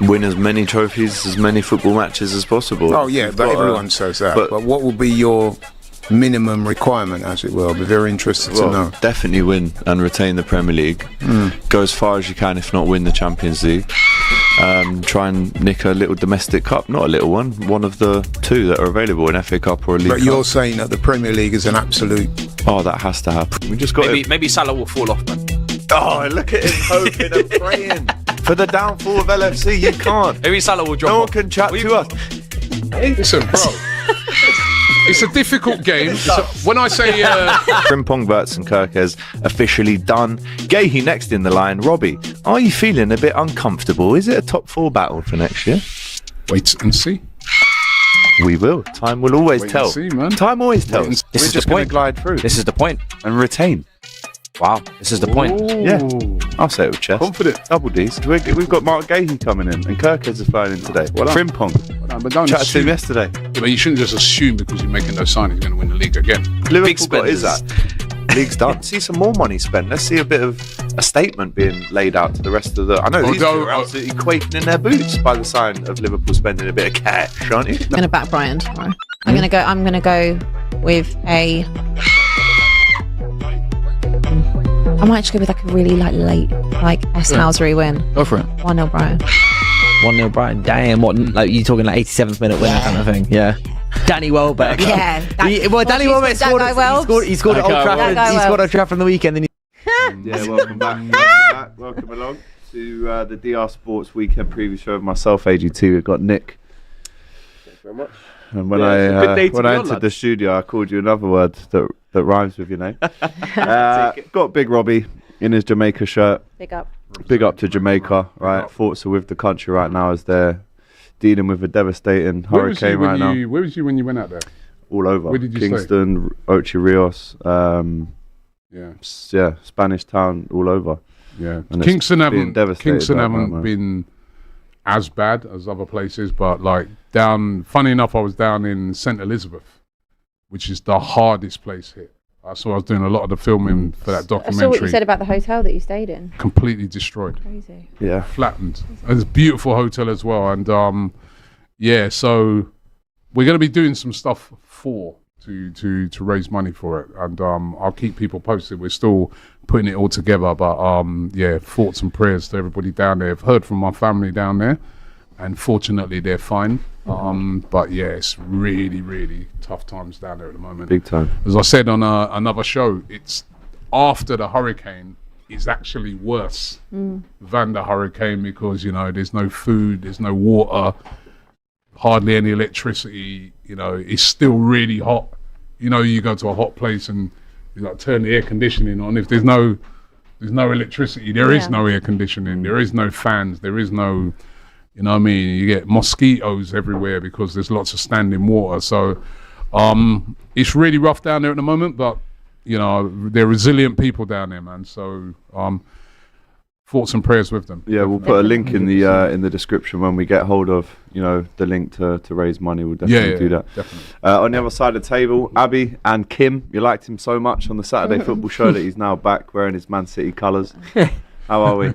Win as many trophies, as many football matches as possible. Oh yeah, but everyone says that. But what will be your minimum requirement, as it will? I'll be very interested to know. Definitely win and retain the Premier League. Go as far as you can, if not win the Champions League. Try and nick a little domestic cup, not a little one of the two that are available, an FA Cup or a League Cup. But you're saying that the Premier League is an absolute... Oh, that has to happen. We just got maybe Salah will fall off, man. Oh, look at him hoping and praying for the downfall of LFC. You can't. Maybe Salah will drop No one off. can chat to us. Listen, bro. It's a difficult game. When I say... Frimpong, Wirtz and Kirkes officially done. Gahey next in the line. Robbie, are you feeling a bit uncomfortable? Is it a top 4 battle for next year? Wait and see. We will. Time will always Wait tell. and see, man. Time always tells. This We're is just the going point. to glide through. This is the point. And retain. Wow, this is the point. Yeah, I'll say it with chest. Confident. Double D's. We've got Mark Gahey coming in, and Kirkes is flying in today. Well done. Frimpong. But don't Chatted to him assume. yesterday. Yeah, but you shouldn't just assume because you're making those signings you're going to win the league again. Liverpool got is that. League's done. See some more money spent. Let's see a bit of a statement being laid out to the rest of the... I know these two are absolutely quaking in their boots by the sign of Liverpool spending a bit of cash, aren't you? I'm going to back Brian tomorrow. I'm going to go with a... I might just go with like a really late Housery win. Go for it. 1-0 Brian. 1-0 Brighton. Damn, what? Like you talking like 87th minute winner kind of thing? Yeah. Danny Welbeck. Yeah. Danny Welbeck scored. He scored at Old Trafford. He scored at Old Trafford on the weekend. Yeah, welcome back. Welcome along to the DR Sports Weekend Preview Show of myself, AGT. We've got Nick. Thanks very much. And when I entered the studio, I called you another word that rhymes with your name. Got Big Robbie in his Jamaica shirt. Big up. Big up to Jamaica, right? Thoughts are with the country right now as they're dealing with a devastating hurricane right now. Where was you when you went out there? All over. Where did you Kingston, Ocho Rios, Yeah. Spanish town, all over. Yeah. And Kingston it's been devastated right now, haven't man. been as bad as other places, but like funny enough, I was down in St. Elizabeth, which is the hardest place hit. So I was doing a lot of the filming for that I documentary. saw what you said about the hotel that you stayed in. Completely destroyed. Crazy. Yeah. Flattened. It's a beautiful hotel as well. And so we're going to be doing some stuff to raise money for it. And I'll keep people posted. We're still putting it all together. But thoughts and prayers to everybody down there. I've heard from my family down there. And fortunately, they're fine. But yeah, it's really, really tough times down there at the moment. Big time. As I said on another show, it's after the hurricane is actually worse than the hurricane because, there's no food, there's no water, hardly any electricity. It's still really hot. You go to a hot place and you turn the air conditioning on. If there's no electricity, there is no air conditioning, there is no fans, there is no... You know what I mean? You get mosquitoes everywhere because there's lots of standing water. So it's really rough down there at the moment, but, they're resilient people down there, man. So thoughts and prayers with them. Yeah, we'll put a link in the description when we get hold of, the link to raise money. We'll definitely do that. Definitely. On the other side of the table, Abby and Kim. You liked him so much on the Saturday football show that he's now back wearing his Man City colours. How are we?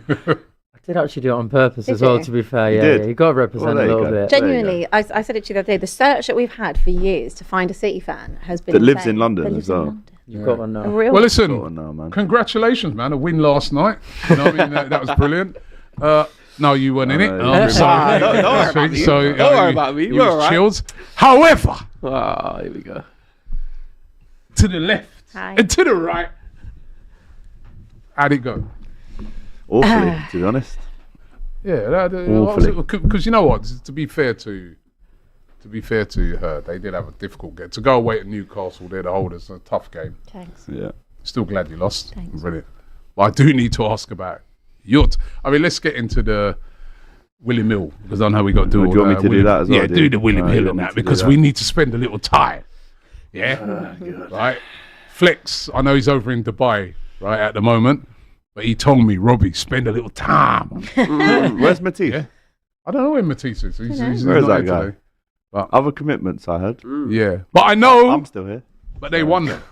I did actually do it on purpose as well, to be fair. did? You got to represent a little bit. Genuinely, I said it to you the other day, the search that we've had for years to find a City fan has been That lives insane. in London That as lives in well. London. You've got one now. A real Well, listen, Got one now, man. congratulations, man. A win last night. You know what I mean? That was brilliant. No, you weren't in it. no. Sorry. Don't worry about me. Don't worry about me. You We're was all right. chilled. However, Here we go. to the left Hi. and to the right, How'd it go? Awfully, to be honest. Yeah, because you know what? To be fair to her, they did have a difficult game. To go away to Newcastle, they're the holders. A tough game. Thanks. Yeah. Still glad you lost. Thanks. Brilliant. But I do need to ask about let's get into the Willie Mill because I know how we got to do. Do you want me to do that as well? Yeah, do the Willie Mill and that because we need to spend a little time. Yeah, right. Flex, I know he's over in Dubai right at the moment, but he told me, Robbie, spend a little time. Where's Matisse? Yeah. I don't know where Matisse is. He's Where is not that here guy? today. Other commitments, I heard. Yeah, but I know. I'm still here. But they won them.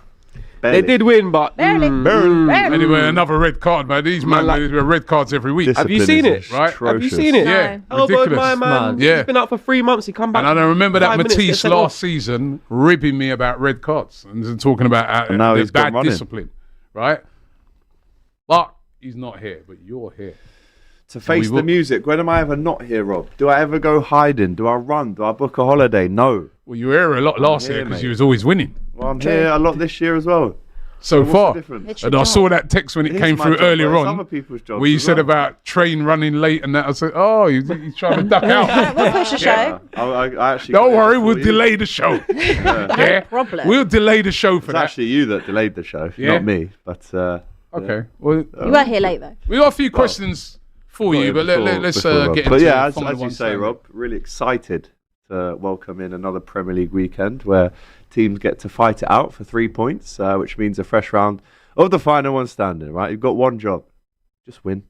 They did win, but Barely. Anyway, another red card, man. These man red cards every week. Have you seen it? Right? Have you seen it? Yeah, No. ridiculous. My man, he's been out for 3 months. He come back. And I remember that 5 minutes, Matisse gets sent last off. season ribbing me about red cards and talking about And now the he's gone bad running. discipline, right? But he's not here, but you're here. To face the music. When am I ever not here, Rob? Do I ever go hiding? Do I run? Do I book a holiday? No. Well, you were here a lot last year because you was always winning. Well, I'm here a lot this year as well. So what's far. the difference? It's And your I saw job. that text when it It is came my through job, earlier but it's on, other people's jobs where you as said well. about train running late and that. I said, oh, he's trying to duck out. We'll push the show. I actually Don't got it worry, before we'll you. delay the show. Yeah, problem. we'll delay the show for It's that. actually you that delayed the show, Yeah. not me. But Okay. Well, You were here late though. we got a few questions for you, but let's Rob. get into But yeah, the as final you one say, standing. Rob, really excited to welcome in another Premier League weekend where teams get to fight it out for 3 points, which means a fresh round of the final one standing. Right, you've got one job, just win.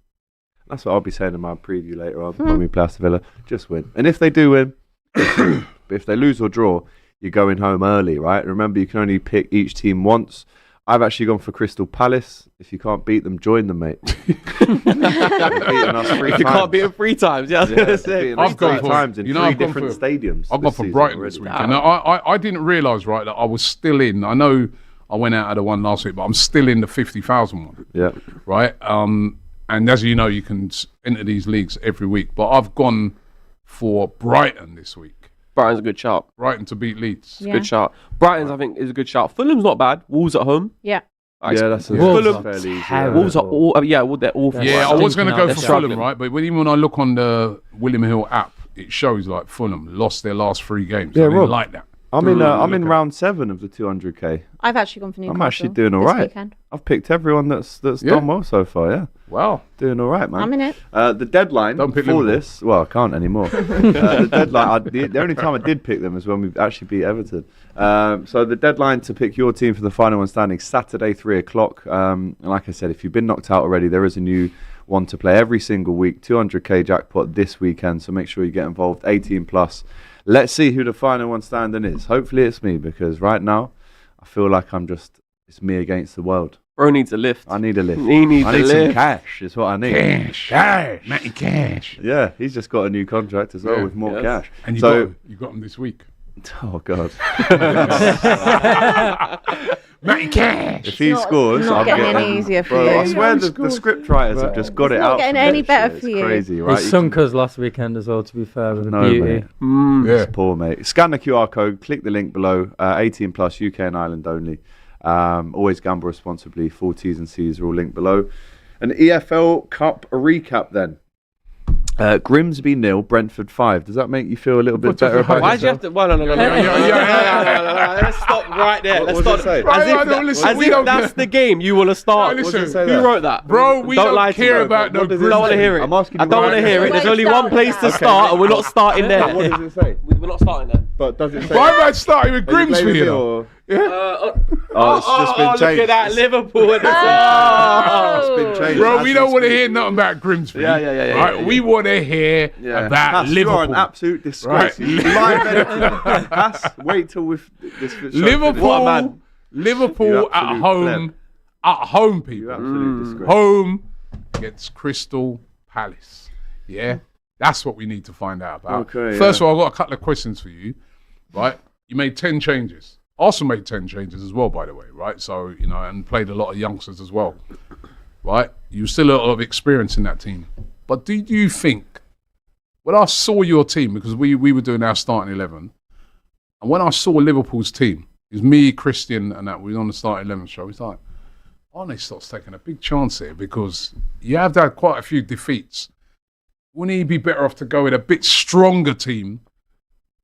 That's what I'll be saying in my preview later on when we play Aston Villa. Just win, and if they do win, but if they lose or draw, you're going home early, right? Remember, you can only pick each team once. I've actually gone for Crystal Palace. If you can't beat them, join them, mate. If you can't beat him 3 times, yeah, I was gonna say. I've gone three for- times in you know, 3 I've gone different for- stadiums. I've gone for season Brighton already. this weekend. Now, I didn't realise, right, that I was still in. I know I went out of the one last week, but I'm still in the 50,000 one, Yeah. right? And as you know, you can enter these leagues every week. But I've gone for Brighton this week. Brighton's a good shout. Brighton to beat Leeds. Yeah. Good shout. Brighton's, I think, is a good shout. Fulham's not bad. Wolves at home. Yeah. Yeah, that's a Fulham- fairly easy. Wolves are all. Well, they're awful. Yeah, I was going to go They're for struggling. Fulham, right? But even when I look on the William Hill app, it shows like Fulham lost their last 3 games. Yeah, I didn't Rob. like that. I'm in look at- round 7 of the 200k. I've actually gone for Newcastle. I'm actually doing all this right. weekend. I've picked everyone that's Yeah. done well so far. Yeah, Wow. doing all right, man. I'm in it. The deadline Don't pick for Liverpool. this, well, I can't anymore. The deadline, the only time I did pick them is when we actually beat Everton. So the deadline to pick your team for the final one standing, Saturday, 3 o'clock. And like I said, if you've been knocked out already, there is a new one to play every single week. 200k jackpot this weekend, so make sure you get involved. 18 plus. Let's see who the final one standing is. Hopefully it's me, because right now I feel like it's me against the world. Bro needs a lift. I need a lift. He needs I a need some lift. cash, is what I need. Cash. Matty Cash. Yeah, he's just got a new contract as well Yeah. with more Yes. cash. And you So, got them this week. oh God, Matty Cash. if he not- scores, not I'm getting getting, any easier for bro, I you. swear the script writers have just got It's it not out. getting for any next better year. for It's you. crazy, He right? sunk us last weekend as well, to be fair, with a No, beauty. mate. Yeah. It's poor, mate. Scan the QR code, click the link below. 18 plus, UK and Ireland only. Always gamble responsibly. Full T's and C's are all linked below. An EFL Cup recap then. Grimsby 0, Brentford 5. Does that make you feel a little bit What does better it about hide? Why do you have to? Well, no. Let's stop right there. Let's What does stop. it say? Right, As if, right, no, listen, as we if don't that's get- the game you want to start. No, listen. What does it say Who there? wrote that? Bro, we don't lie to care me. about no What does it I don't want to say? hear it. I'm asking I you don't right want to now. hear it. Where There's you only one starting place at? to Okay, start, and we're not starting there. What does it say? We're not starting there. But does it say? Why am I starting with Are you Grimsby? blaming me You know? or- Oh, it's just been changed. Look at that, Liverpool. It's been changed. Bro, As we don't want to speak. hear nothing about Grimsby. Yeah. Right? We want to hear about Hass, Liverpool. You're an absolute disgrace. Right. Live editing. Hass, wait till we've this show Liverpool, What a man. Liverpool You at absolute home, pleb. at home, You people, absolute disgrace. home against Crystal Palace. Yeah, that's what we need to find out about. Okay, First yeah. of all, I've got a couple of questions for you. Right, you made 10 changes. Arsenal made 10 changes as well, by the way. Right, so and played a lot of youngsters as well. Right, you still a lot of experience in that team. But do you think, when I saw your team, because we were doing our starting 11, and when I saw Liverpool's team, it was me, Christian, and that we were on the starting 11 show, it's like, Arne Slott's taking a big chance here because you have had quite a few defeats. Wouldn't he be better off to go with a bit stronger team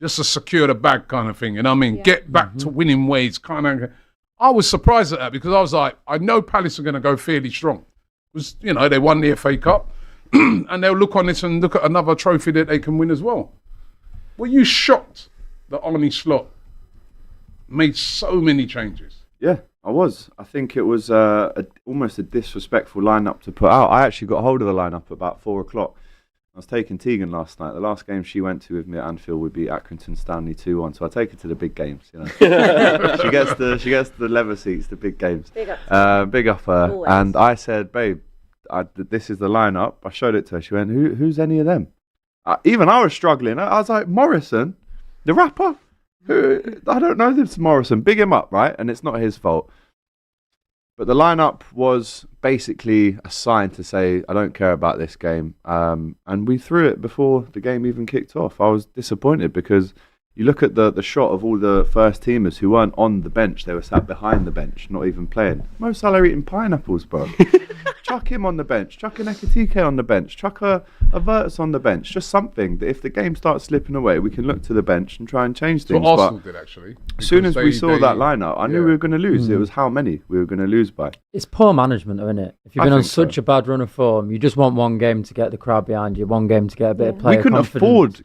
just to secure the bag kind of thing? You know what I mean? Yeah. Get back to winning ways kind of. I was surprised at that because I was like, I know Palace are going to go fairly strong. Because, they won the FA Cup and they'll look on this and look at another trophy that they can win as well. Were you shocked that Arne Slot made so many changes? Yeah, I was. I think it was almost a disrespectful lineup to put out. I actually got hold of the lineup at about 4 o'clock. I was taking Tegan last night. The last game she went to with me at Anfield would be Accrington Stanley 2-1. So I take her to the big games. You know, she gets the leather seats, the big games. Big up. Big up her. Always. And I said, babe, this is the lineup. I showed it to her. She went, who's any of them? Even I was struggling. I was like, Morrison, the rapper. I don't know this Morrison. Big him up, right? And it's not his fault. But the lineup was basically a sign to say, I don't care about this game. And we threw it before the game even kicked off. I was disappointed because you look at the shot of all the first teamers who weren't on the bench. They were sat behind the bench, not even playing. Mo Salah eating pineapples, bro. Chuck him on the bench. Chuck an Ekitike on the bench. Chuck a Virtus on the bench. Just something that if the game starts slipping away, we can look to the bench and try and change things. What Arsenal did, actually. As soon as we saw that lineup, I knew we were going to lose. It was how many we were going to lose by. It's poor management, though, isn't it? If you've been on such a bad run of form, you just want one game to get the crowd behind you, one game to get a bit of player confidence.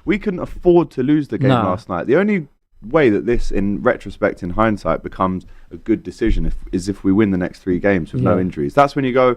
We couldn't afford to lose the game last night. The only way that this, in retrospect, in hindsight, becomes a good decision is if we win the next 3 games with no injuries. That's when you go,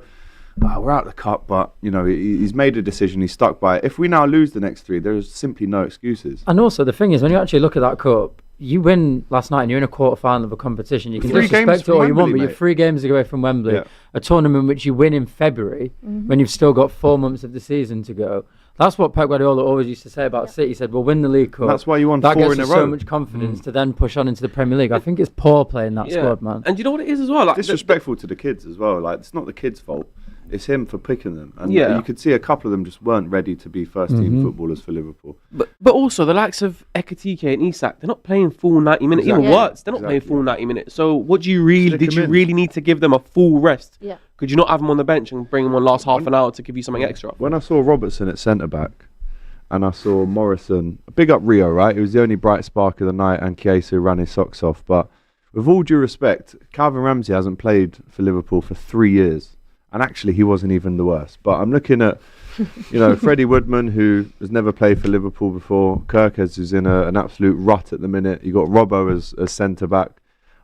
we're out of the cup, but you know he's made a decision, he's stuck by it. If we now lose the next 3, there's simply no excuses. And also the thing is, when you actually look at that cup, you win last night and you're in a quarter-final of a competition. You can disrespect it all you want, but you're 3 games away from Wembley, a tournament which you win in February, when you've still got 4 months of the season to go. That's what Pep Guardiola always used to say about City. He said, we'll win the League Cup. And that's why you won 4 in a row. That gets us so much confidence to then push on into the Premier League. I think it's poor playing that squad, man. And you know what it is as well? Like disrespectful to the kids as well. Like, it's not the kids' fault. It's him for picking them. And you could see a couple of them just weren't ready to be first-team footballers for Liverpool. But also, the likes of Ekitike and Isak, they're not playing full 90 minutes. Exactly. Even worse, they're not playing full 90 minutes. So what do you really... Did you really need to give them a full rest? Yeah. Could you not have them on the bench and bring them on last half an hour to give you something extra? When I saw Robertson at centre-back, and I saw Morrison, big up Rio, right? He was the only bright spark of the night, and Chiesa ran his socks off. But with all due respect, Calvin Ramsey hasn't played for Liverpool for 3 years. And actually, he wasn't even the worst. But I'm looking at, Freddie Woodman, who has never played for Liverpool before. Kirkes, who's in an absolute rut at the minute. You got Robbo as centre-back.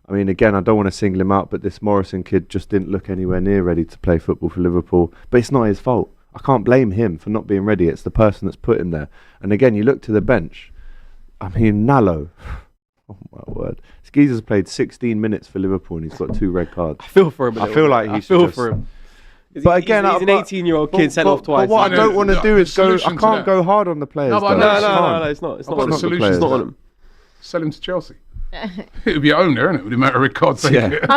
I mean, again, I don't want to single him out, but this Morrison kid just didn't look anywhere near ready to play football for Liverpool. But it's not his fault. I can't blame him for not being ready. It's the person that's put him there. And again, you look to the bench. I mean, Nallo. Oh, my word. Skeezer's played 16 minutes for Liverpool and he's got 2 red cards. I feel for him. I feel like he should feel for him. But again, he's an 18-year-old kid sent off twice. But what I don't want to do is go. I can't go hard on the players. No, it's not. It's not. The solution's not on him. Sell him to Chelsea. It would be your own there, isn't it? With the amount of red cards. I didn't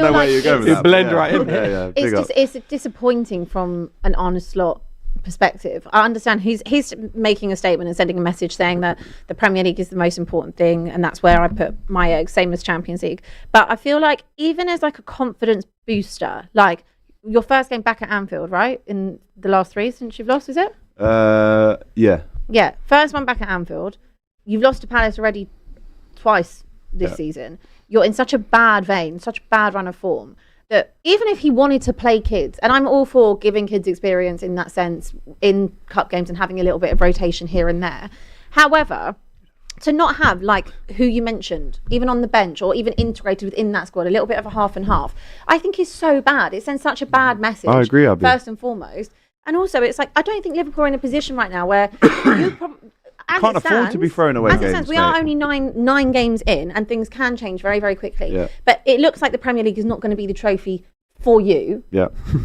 know where you were going with that. Blend right in. It's disappointing from an Arne Slot perspective. I understand he's making a statement and sending a message saying that the Premier League is the most important thing and that's where I put my eggs, same as Champions League. But I feel like even as like a confidence booster, like your first game back at Anfield, right? In the last 3 since you've lost, is it? Yeah. Yeah, first one back at Anfield. You've lost to Palace already twice this season. You're in such a bad vein, such a bad run of form, that even if he wanted to play kids, and I'm all for giving kids experience in that sense in cup games and having a little bit of rotation here and there. However, to not have, like, who you mentioned, even on the bench or even integrated within that squad, a little bit of a half and half, I think is so bad. It sends such a bad message. I agree, Abby. First and foremost. And also, it's like, I don't think Liverpool are in a position right now where you can't afford to be throwing away games. As it stands, we are only nine games in, and things can change very, very quickly. Yeah. But it looks like the Premier League is not going to be the trophy for you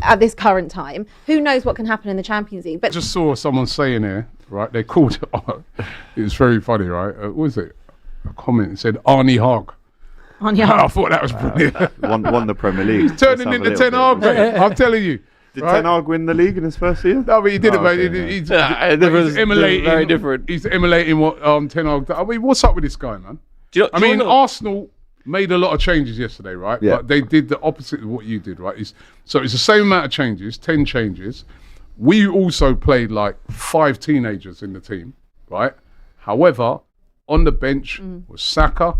at this current time. Who knows what can happen in the Champions League? But I just saw someone saying here, right? They called it. It was very funny, right? What was it? A comment that said Arnie Hogg. Arnie Hogg. I thought that was brilliant. won the Premier League. He's turning into Ten Hag. I'm telling you. Did Ten Hag win the league in his first year? No, but he didn't. He's emulating. Very different. He's emulating what Ten Hag. I mean, what's up with this guy, man? Arsenal made a lot of changes yesterday, right? Yeah. But they did the opposite of what you did, right? So it's the same amount of changes, 10 changes. We also played like 5 teenagers in the team, right? However, on the bench was Saka,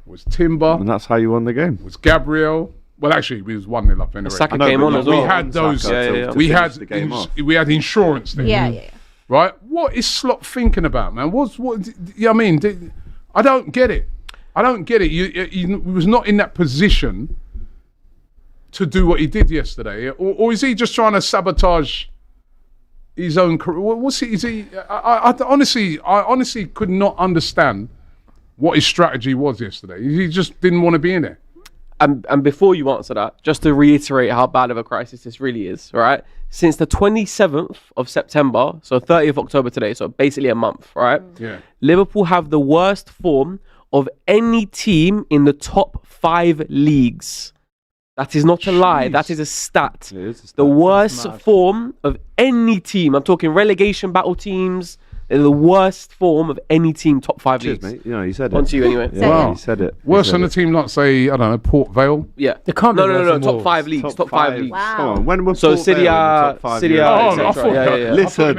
was Timber, and that's how you won the game. Was Gabriel. Well, actually, we was 1-0 up anyway. Saka came on as well. We had those. We had insurance there. Yeah. Right? What is Slot thinking about, man? I mean, I don't get it. He was not in that position to do what he did yesterday, or is he just trying to sabotage his own career. What's he? Is he? I honestly could not understand what his strategy was yesterday. He just didn't want to be in there. And before you answer that, just to reiterate how bad of a crisis this really is, right? Since the 27th of September, so 30th of October today, so basically a month, right? Yeah. Liverpool have the worst form of any team in the top 5 leagues. That is not a lie. That is a stat. It is a stat. The worst form of any team. I'm talking relegation battle teams. They're the worst form of any team top 5 Cheers, leagues. mate. You know, you said it. On to you anyway. Yeah, Wow. you said it. Worse than a team like, say, I don't know, Port Vale. Yeah. They can't be No. worse than Top Wolves. 5 leagues. Top 5 leagues. Wow. Come on, when was So Port Vale in the top 5 City European are- Oh, leagues? I thought Yeah. Listen.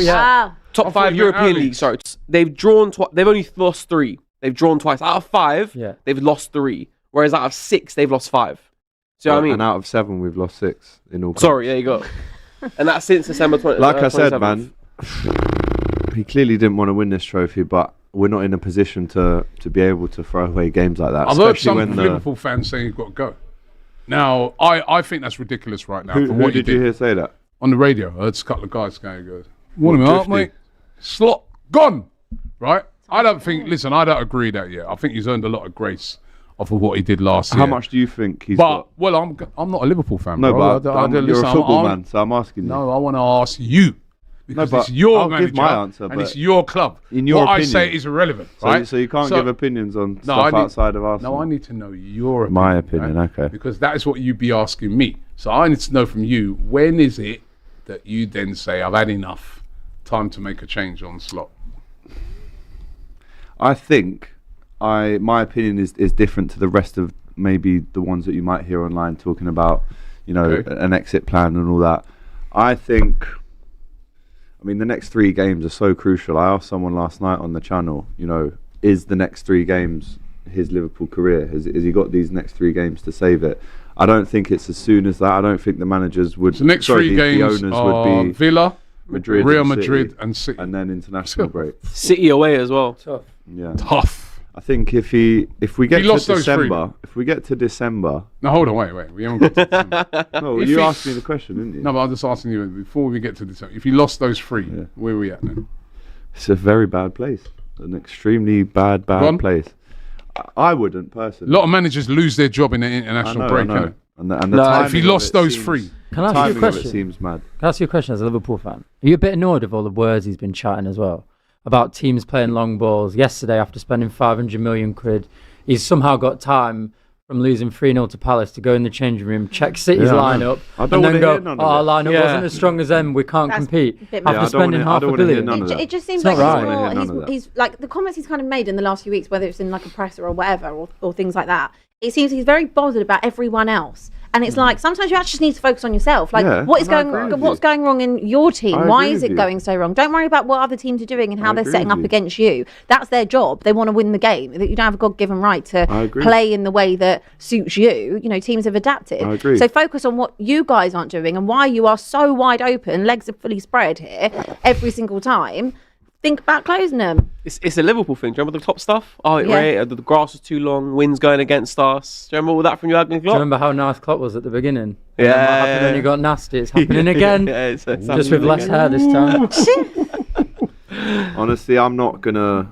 Wow. Top I 5 thought you meant European our leagues. leagues. Sorry, they've drawn. They've only lost 3. They've drawn twice. Out of 5, they've lost 3. Whereas out of 6, they've lost 5. See what I mean? And out of 7, we've lost 6 in all. Sorry, there you go. And that's since December 20. Like I said, 27th. man, he clearly didn't want to win this trophy, but we're not in a position to be able to throw away games like that. I've heard especially some when Liverpool fans saying he's got to go. Now, I think that's ridiculous right now. for Who what did he you did hear say that? on the radio? I heard a couple of guys going, warn him What, out, mate. Slot gone, right? I don't think. Listen, I don't agree that yet. I think he's earned a lot of grace off of what he did last year. How much do you think he's But got? well, I'm not a Liverpool fan. No, bro. but I you're listen, a football I'm- man, so I'm asking you. No, I want to ask you. Because but it's your I'll manager give my answer, and but it's your club. in your what I opinion- say is irrelevant, right? So you can't give opinions on stuff I need- outside of Arsenal. No, I need to know your opinion. My opinion, right? okay. Because that is what you'd be asking me. So I need to know from you, when is it that you then say, I've had enough, time to make a change on Slot? I think my opinion is different to the rest of maybe the ones that you might hear online talking about, you know, Okay. an exit plan and all that. I think, I mean, the next 3 games are so crucial. I asked someone last night on the channel, you know, is the next 3 games his Liverpool career? Has he got these next 3 games to save it? I don't think it's as soon as that. I don't think the managers would. The next 3 games the owners are would be Villa, Madrid, Real and Madrid, City, and City. and then international break. City away as well. Tough. Yeah, Tough. I think if we get He to lost those 3. December, if we get to December, No, hold on, wait. We haven't got to December. no, If you he- asked me the question, didn't you? No, but I'm just asking you, before we get to December, if you lost those 3, Yeah. where are we at then? It's a very bad place, an extremely bad Ron? place. I wouldn't A personally. lot of managers lose their job in the international break, innit? And the No, timing if he of lost it those seems- 3. Can I ask you a timing of it question? seems mad. Can I ask you a question as a Liverpool fan? Are you a bit annoyed of all the words he's been chatting as well? About teams playing long balls. Yesterday, after spending 500 million quid, he's somehow got time from losing 3-0 to Palace to go in the changing room, check City's Yeah, I know. lineup, I and don't then wanna go, hear none oh, of our it. lineup Yeah. wasn't as strong as them, we can't That's compete. a bit After much. I don't spending wanna- I half don't a wanna hear billion. none of that. It just seems It's like not he's right. I don't wanna hear more, none of that. he's like the comments he's kind of made in the last few weeks, whether it's in like a presser or whatever, or things like that. It seems he's very bothered about everyone else, and it's like sometimes you actually just need to focus on yourself. Like, Yeah, what is and I going, agree with what's you. going wrong in your team? I Why agree is with it you. going so wrong? Don't worry about what other teams are doing and how I they're agree setting with up you. against you. That's their job. They want to win the game. You don't have a God-given right I to agree. play in the way that suits you. You know, teams have adapted. I agree. So focus on what you guys aren't doing and why you are so wide open, legs are fully spread here every single time. Think about closing them. It's a Liverpool thing. Do you remember the top stuff? Oh, Yeah. the grass was too long, wind's going against us. Do you remember all that from Jurgen Do you Klopp? remember how nice Klopp was at the beginning? Yeah, And then what happened yeah, when yeah. you got nasty? It's happening again. Yeah, it's Just happening with less again. hair this time. Honestly, I'm not gonna.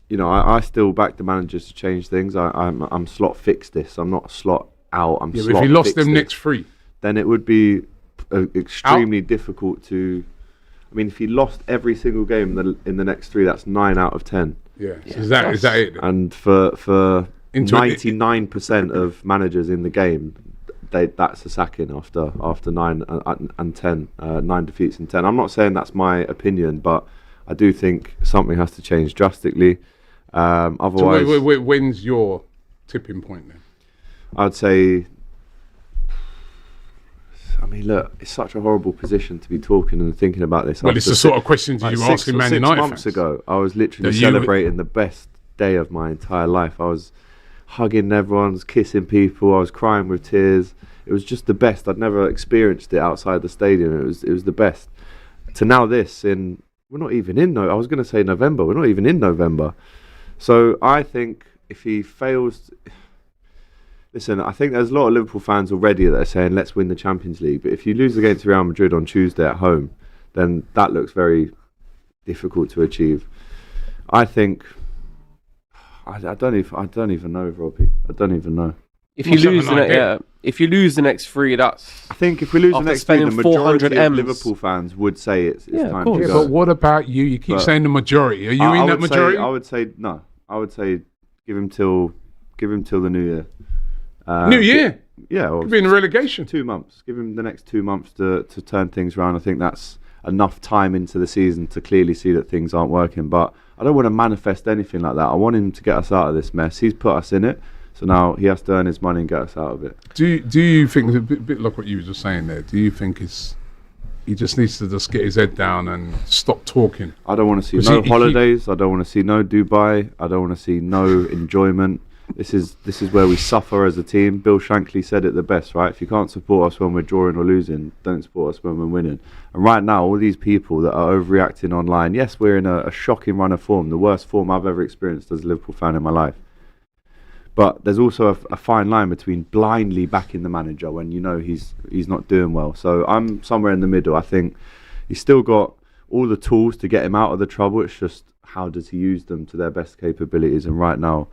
You know, I still back the managers to change things. I'm Slot fix this. I'm not Slot out. I'm Yeah, but Slot if he lost fix them this. next 3, Then it would be extremely difficult to. I mean, if he lost every single game in the next 3, that's 9 out of 10. yeah. So is that it? Then? And for Into it- 99% of managers in the game, that's a sacking after 9 and 10, 9 defeats and 10. I'm not saying that's my opinion, but I do think something has to change drastically. So Otherwise, when's your tipping point then? I'd say. I mean, look, it's such a horrible position to be talking and thinking about this. Well, after it's the sort of questions like you were 6 asking or Man 6 United months fans. ago, I was literally That you- celebrating the best day of my entire life. I was hugging everyone, I was kissing people, I was crying with tears. It was just the best. I'd never experienced it outside the stadium. It was the best. To now this we're not even in I was going to say November. We're not even in November. So I think if he fails. Listen, I think there's a lot of Liverpool fans already that are saying let's win the Champions League. But if you lose against Real Madrid on Tuesday at home, then that looks very difficult to achieve. I think I don't even know, Robbie. I don't even know. If you lose if you lose the next 3, that's. I think if we lose the next 3, the majority of M's. Liverpool fans would say it's time to Yeah, go. but what about you? You keep saying the majority. Are you in that majority? I would say no. I would say give him till the new year. New year? Yeah. Could be in relegation. 2 months. Give him the next 2 months to turn things around. I think that's enough time into the season to clearly see that things aren't working. But I don't want to manifest anything like that. I want him to get us out of this mess. He's put us in it. So now he has to earn his money and get us out of it. Do you think, a bit like what you were just saying there, do you think he just needs to just get his head down and stop talking? I don't want to see no holidays. I don't want to see no Dubai. I don't want to see no enjoyment. This is where we suffer as a team. Bill Shankly said it the best, right? If you can't support us when we're drawing or losing, don't support us when we're winning. And right now, all these people that are overreacting online, yes, we're in a shocking run of form, the worst form I've ever experienced as a Liverpool fan in my life. But there's also a fine line between blindly backing the manager when you know he's not doing well. So I'm somewhere in the middle. I think he's still got all the tools to get him out of the trouble. It's just how does he use them to their best capabilities? And right now,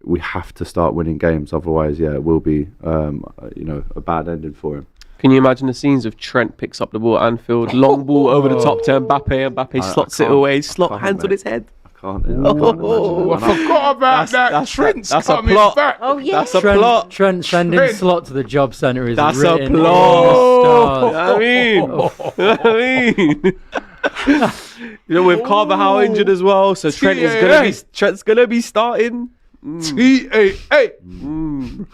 we have to start winning games. Otherwise, it will be a bad ending for him. Can you imagine the scenes of Trent picks up the ball at Anfield, long ball over the top to Mbappe slots it away, hands on his head. I forgot about that. Trent's that's coming a plot. yeah. back. That's a plot. Trent sending Slot to the job centre is That's written a plot. in the I mean, with Carvajal injured as well, so Trent's gonna be starting. TAA.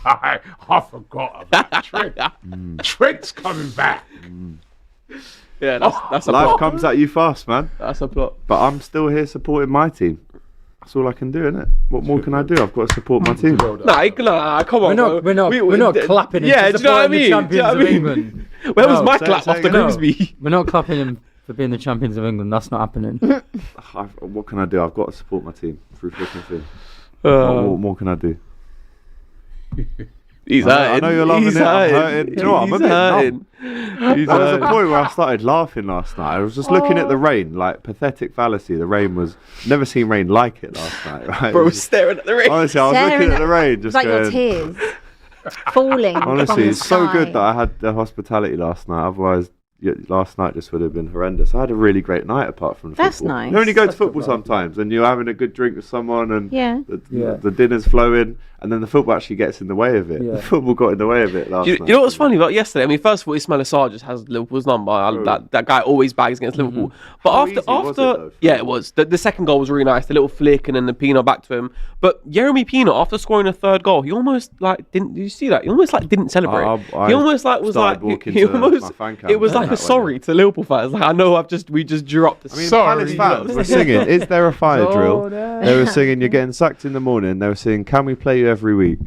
I forgot about Trent. Trent's coming back. Yeah, that's a life plot. comes at you fast, man. That's a plot. But I'm still here supporting my team. That's all I can do, innit? What more can I do? I've got to support my team. Nah, come on. We're not clapping him. Yeah, for do you know what I supporting mean? the champions of England. Where was my clap after Grimsby? We're not clapping him for being the champions of England. That's not happening. What can I do? I've got to support my team through thick and thin. What more can I do? He's hurting. I know you're loving it. I'm hurting. Do you know what? I'm a bit numb. There was a point where I started laughing last night. I was just looking at the rain, like pathetic fallacy. The rain was never seen rain like it last night. Right? Bro was staring at the rain. Honestly, I was looking at the rain, just like going, your tears falling. Honestly, it's so sky. good that I had the hospitality last night. Otherwise, last night just would have been horrendous. I had a really great night apart from the That's football. nice. You know, when you go to football sometimes and you're having a good drink with someone and Yeah. the dinner's flowing and then the football actually gets in the way of it. Yeah. The football got in the way of it last night. You know what's funny about yesterday? I mean, first of all, Ismail Assar just has Liverpool's number. That guy always bags against Liverpool. But after it was. The second goal was really nice. The little flick and then the Pino back to him. But Yeremy Pino, after scoring a third goal, he almost didn't. Did you see that? He almost didn't celebrate. He almost it was like a sorry to Liverpool fans. Like, I know we just drew up the Palace fans were singing, "Is there a fire drill?" They were singing, "You're getting sacked in the morning." They were singing, "Can we play you every week?"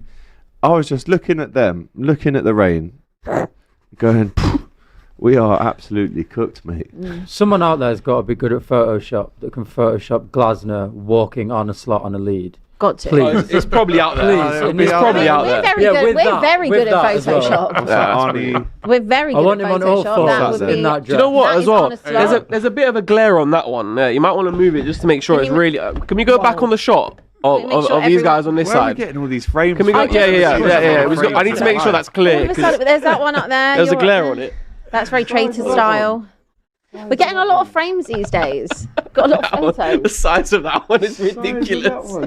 I was just looking at them, looking at the rain, going, "We are absolutely cooked, mate." Someone out there's got to be good at Photoshop that can Photoshop Glasner walking on a slot on a lead. Got to. Please. It's probably out there. Please. It's probably out there. We're very good at Photoshop. We're very good at Photoshop. Do you know what as well? There's There's a bit of a glare on that one. You might want to move it just to make sure it's really. Can we go back on the shot? Of these guys on this Where are we side. getting all these frames? Can we go? Yeah. I need to make sure that's clear. There's that one up there. There's a glare on it. That's very traitor style. We're getting a lot of frames these days. Got a lot of photos. The size of that one is ridiculous.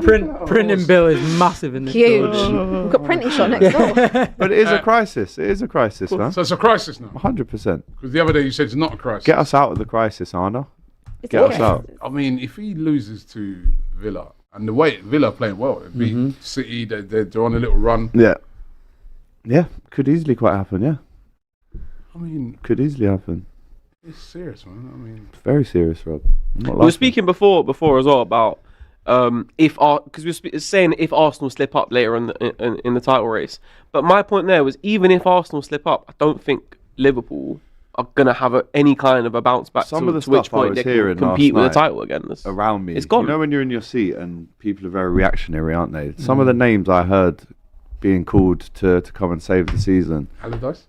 Printing bill is massive in this. Huge. We've got printing shop next door. But it is a crisis. It is a crisis, man. So it's a crisis now. 100%. Because the other day you said it's not a crisis. Get us out of the crisis, Arna. Get us out. I mean, if he loses to Villa, and the way Villa are playing well, they beat City, they're on a little run. Yeah, could easily quite happen, yeah. I mean, could easily happen. It's serious, man. I mean, it's very serious, Rob. We were speaking before as well about because we were saying if Arsenal slip up later in the title race. But my point there was even if Arsenal slip up, I don't think Liverpool are gonna have any kind of a bounce back. Some of the to which stuff I point was they hearing can compete with last the night title again. around me, it's gone. You know when you're in your seat and people are very reactionary, aren't they? Some of the names I heard being called to come and save the season. Allardyce?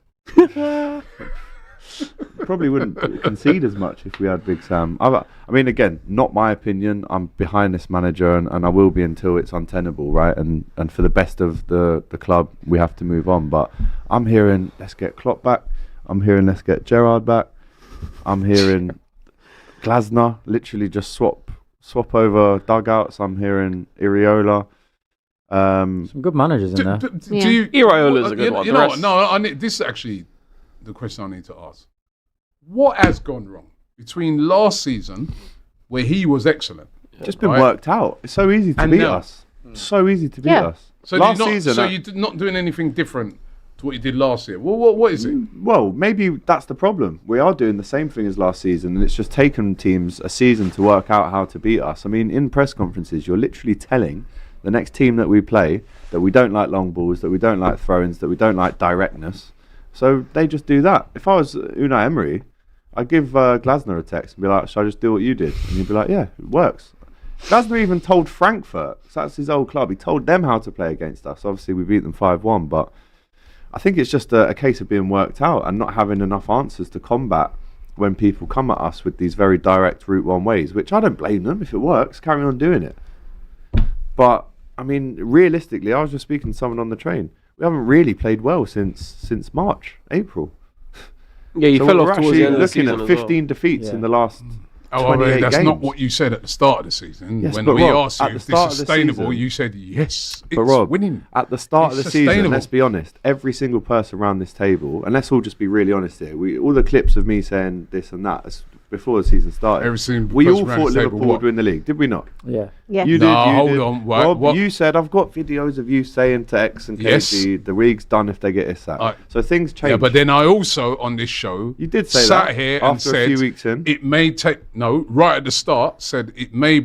probably wouldn't concede as much if we had Big Sam. I mean, again, not my opinion. I'm behind this manager, and I will be until it's untenable, right? And for the best of the club, we have to move on. But I'm hearing, let's get Klopp back. I'm hearing, let's get Gerrard back. I'm hearing Glasner literally just swap over dugouts. I'm hearing Iriola. Some good managers in there. Iriola's a good one. You know what? No, this is actually the question I need to ask. What has gone wrong between last season, where he was excellent? Just been worked out. It's so easy to beat us. So easy to beat us. So last season, so you're not doing anything different to what you did last year. Well, what is it? Well, maybe that's the problem. We are doing the same thing as last season, and it's just taken teams a season to work out how to beat us. I mean, in press conferences, you're literally telling the next team that we play that we don't like long balls, that we don't like throw-ins, that we don't like directness. So they just do that. If I was Unai Emery, I'd give Glasner a text and be like, should I just do what you did? And he'd be like, yeah, it works. Glasner even told Frankfurt, because that's his old club, he told them how to play against us. Obviously, we beat them 5-1, but I think it's just a case of being worked out and not having enough answers to combat when people come at us with these very direct route one ways, which I don't blame them. If it works, carry on doing it. But, I mean, realistically, I was just speaking to someone on the train. We haven't really played well since March, April. Yeah, you fell off towards the end of the season. Looking at 15 defeats in the last 28 that's games. not what you said at the start of the season. Yes, when but we Rob, asked you if this is sustainable, you said yes, it's winning. At the start of the season, let's be honest, every single person around this table, and let's all just be really honest here, all the clips of me saying this and that before the season started, we all thought Liverpool would win the league, did we not? Yeah. You did. Hold on. Rob, you said, I've got videos of you saying to X and Casey, the league's done if they get his sack. So things change. Yeah, but then I also, on this show, you did say sat that here after and said, a few weeks in. It may take, right at the start, said it may,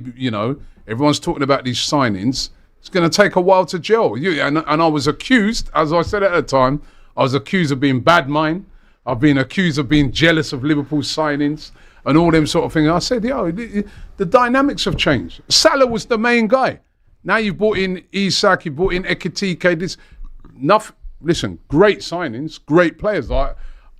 everyone's talking about these signings. It's going to take a while to gel. And I was accused, as I said at the time, I was accused of being bad mind. I've been accused of being jealous of Liverpool signings and all them sort of things. I said, the dynamics have changed. Salah was the main guy. Now you've brought in Isak, you've brought in Ekitike. Listen, great signings, great players.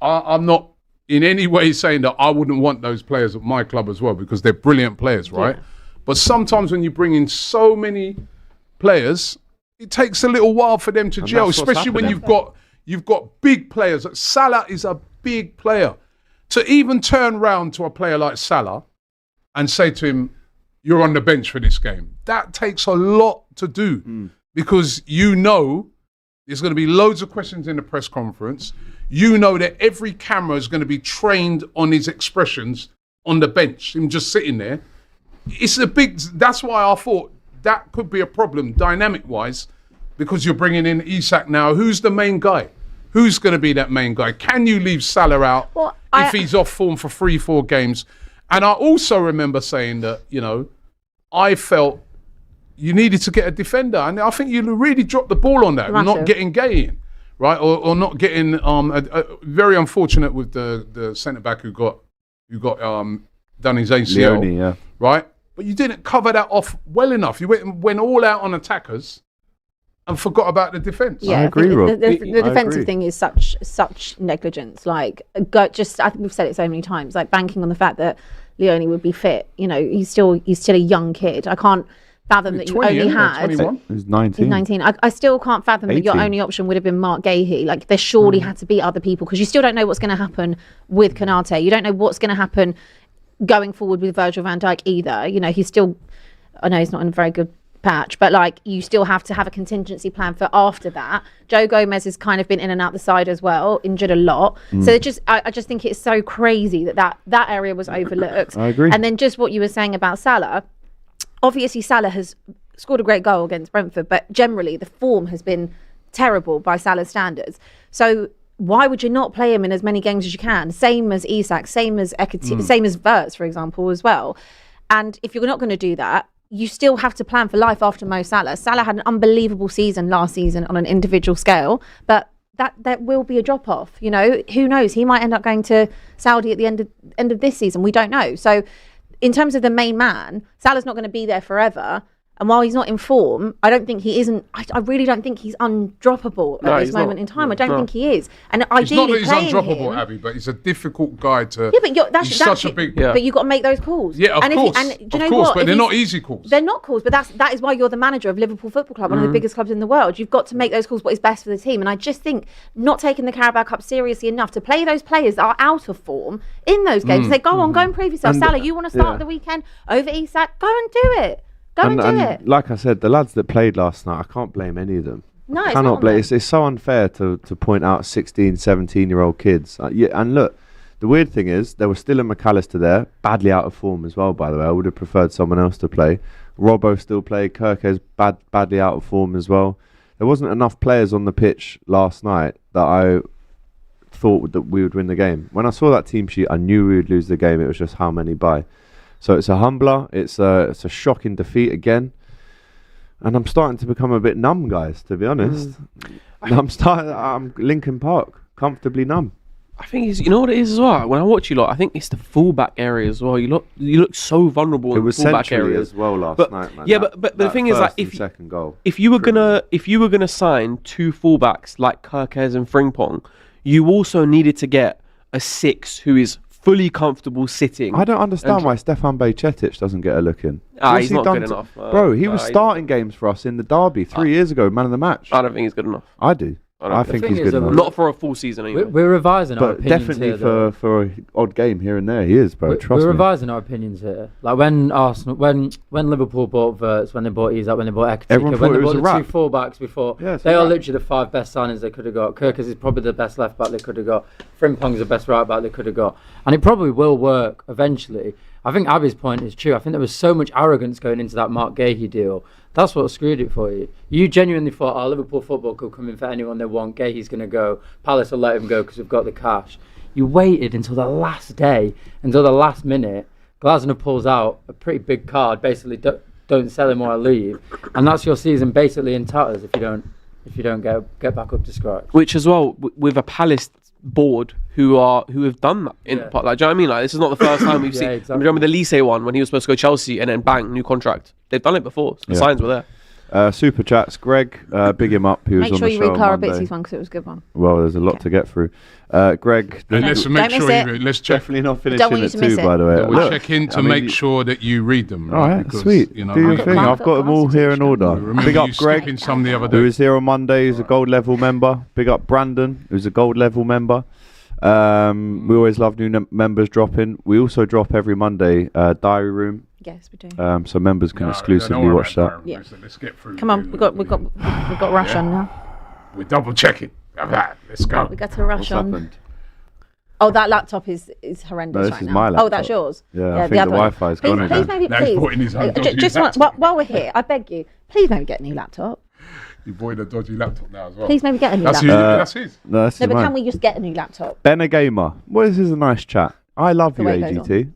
I'm not in any way saying that I wouldn't want those players at my club as well, because they're brilliant players, right? Yeah. But sometimes when you bring in so many players, it takes a little while for them to gel, especially when you've got big players. Salah is a big player. To even turn round to a player like Salah and say to him, you're on the bench for this game, that takes a lot to do, because there's going to be loads of questions in the press conference. You know that every camera is going to be trained on his expressions on the bench, him just sitting there. That's why I thought that could be a problem dynamic-wise, because you're bringing in Isak now. Who's the main guy? Who's going to be that main guy? Can you leave Salah out if he's off form for 3-4 games? And I also remember saying that, I felt you needed to get a defender. And I think you really dropped the ball on that, not getting Gay in, right? Or not getting very unfortunate with the centre-back who got done his ACL. Leone, right? But you didn't cover that off well enough. You went all out on attackers and forgot about the defence. Yeah, I agree, Rob. The defensive thing is such negligence. I think we've said it so many times. Like banking on the fact that Leone would be fit. He's still a young kid. I can't fathom that 20, you only had. 21? He's 19. He's 19. I still can't fathom 18. That your only option would have been Mark Gahey. Like there surely had to be other people, because you still don't know what's going to happen with Konate. You don't know what's going to happen going forward with Virgil van Dijk either. He's still. I know he's not in a very good patch, but you still have to have a contingency plan for after that. Joe Gomez has kind of been in and out the side as well, injured a lot. So I just think it's so crazy that area was overlooked. I agree. And then just what you were saying about Salah, obviously Salah has scored a great goal against Brentford, but generally the form has been terrible by Salah's standards. So why would you not play him in as many games as you can? Same as Isak, same as Ekitike, same as Wirtz, for example, as well. And if you're not going to do that, you still have to plan for life after Mo Salah. Salah had an unbelievable season last season on an individual scale, but that will be a drop off. Who knows? He might end up going to Saudi at the end of this season. We don't know. So in terms of the main man, Salah's not going to be there forever. And while he's not in form, I don't think he isn't. I really don't think he's undroppable at this moment in time. I don't think he is. And ideally, it's not that he's undroppable, Abby, but he's a difficult guy to. Yeah, but that's such a big. But you've got to make those calls. Yeah, of course. Do you know what? But they're not easy calls. They're not calls, but that is why you're the manager of Liverpool Football Club, one of the biggest clubs in the world. You've got to make those calls what is best for the team. And I just think not taking the Carabao Cup seriously enough to play those players that are out of form in those games. Say, go on, go and prove yourself. Salah, you want to start the weekend over Isak? Go and do it. Go and do it. Like I said, the lads that played last night, I can't blame any of them. No, I cannot blame. It's so unfair to point out 16, 17-year-old kids. And look, the weird thing is, there was still a McAllister there, badly out of form as well, by the way. I would have preferred someone else to play. Robbo still played. Kirke's badly out of form as well. There wasn't enough players on the pitch last night that I thought that we would win the game. When I saw that team sheet, I knew we would lose the game. It was just how many by. So it's a humbler. It's a shocking defeat again, and I'm starting to become a bit numb, guys. To be honest, I'm Lincoln Park, comfortably numb. I think you know what it is as well. When I watch you lot, I think it's the fullback area as well. You look so vulnerable in the fullback area as well last night, man. Yeah, but the thing is, like, second goal. If you were gonna sign two fullbacks like Kirkes and Frimpong, you also needed to get a 6 who is fully comfortable sitting. I don't understand why Stefan Bajcetic doesn't get a look in. He's not good enough. Bro, he was starting games for us in the derby 3 years ago, man of the match. I don't think he's good enough. I do. I think he's good enough. Not for a full season either. We're revising our opinions definitely here, for an odd game here and there, he is, bro. Trust me. We're revising our opinions here. Like when Arsenal, when Liverpool bought Wirtz, when they bought Isak, when they bought Ekatike, when they bought the two fullbacks before, they are literally the 5 best signings they could have got. Kirkes is probably the best left back they could have got. Frimpong's the best right back they could have got, and it probably will work eventually. I think Abby's point is true. I think there was so much arrogance going into that Mark Gahey deal. That's what screwed it for you. You genuinely thought, Liverpool football could come in for anyone they want. Gahey's going to go. Palace will let him go because we've got the cash. You waited until the last day, until the last minute. Glasner pulls out a pretty big card, basically don't sell him or I leave, and that's your season basically in tatters if you don't get back up to scratch. Which as well with a Palace board who have done that in the part. Like, do you know what I mean? Like, this is not the first time we've seen. Exactly. Remember the Lise one when he was supposed to go Chelsea and then bang, new contract. They've done it before. The signs were there. Super chats, Greg, big him up. He was Make on sure the you show read Clara on Monday. Bitsy's one because it was a good one. Well, there's a lot to get through. Greg, and let's make sure let's check. Definitely not finishing at 2, by the way. We'll check in to make sure that you read them. Right? All right, because, sweet. You know, do your thing. I've got them all here in order. Big up Greg, some the other day. who was here on Monday. He's a gold level member. Big up Brandon, who's a gold level member. We always love new members dropping. We also drop every Monday Diary Room. Yes, we do. So members can exclusively watch that. Yeah. Let's get through. Come on, we've got rush on now. We're double checking. Let's go. We got to rush on. Happened? Oh, that laptop is horrendous. No, this right is now. my laptop. Oh, that's yours. Yeah, I think the Wi-Fi is gone again. While we're here, I beg you, please maybe get a new laptop. You bought a dodgy laptop now as well. Please maybe get a new laptop. That's his. No, but can we just get a new laptop? Ben a Gamer. Well, this is a nice chat. I love you, AGT.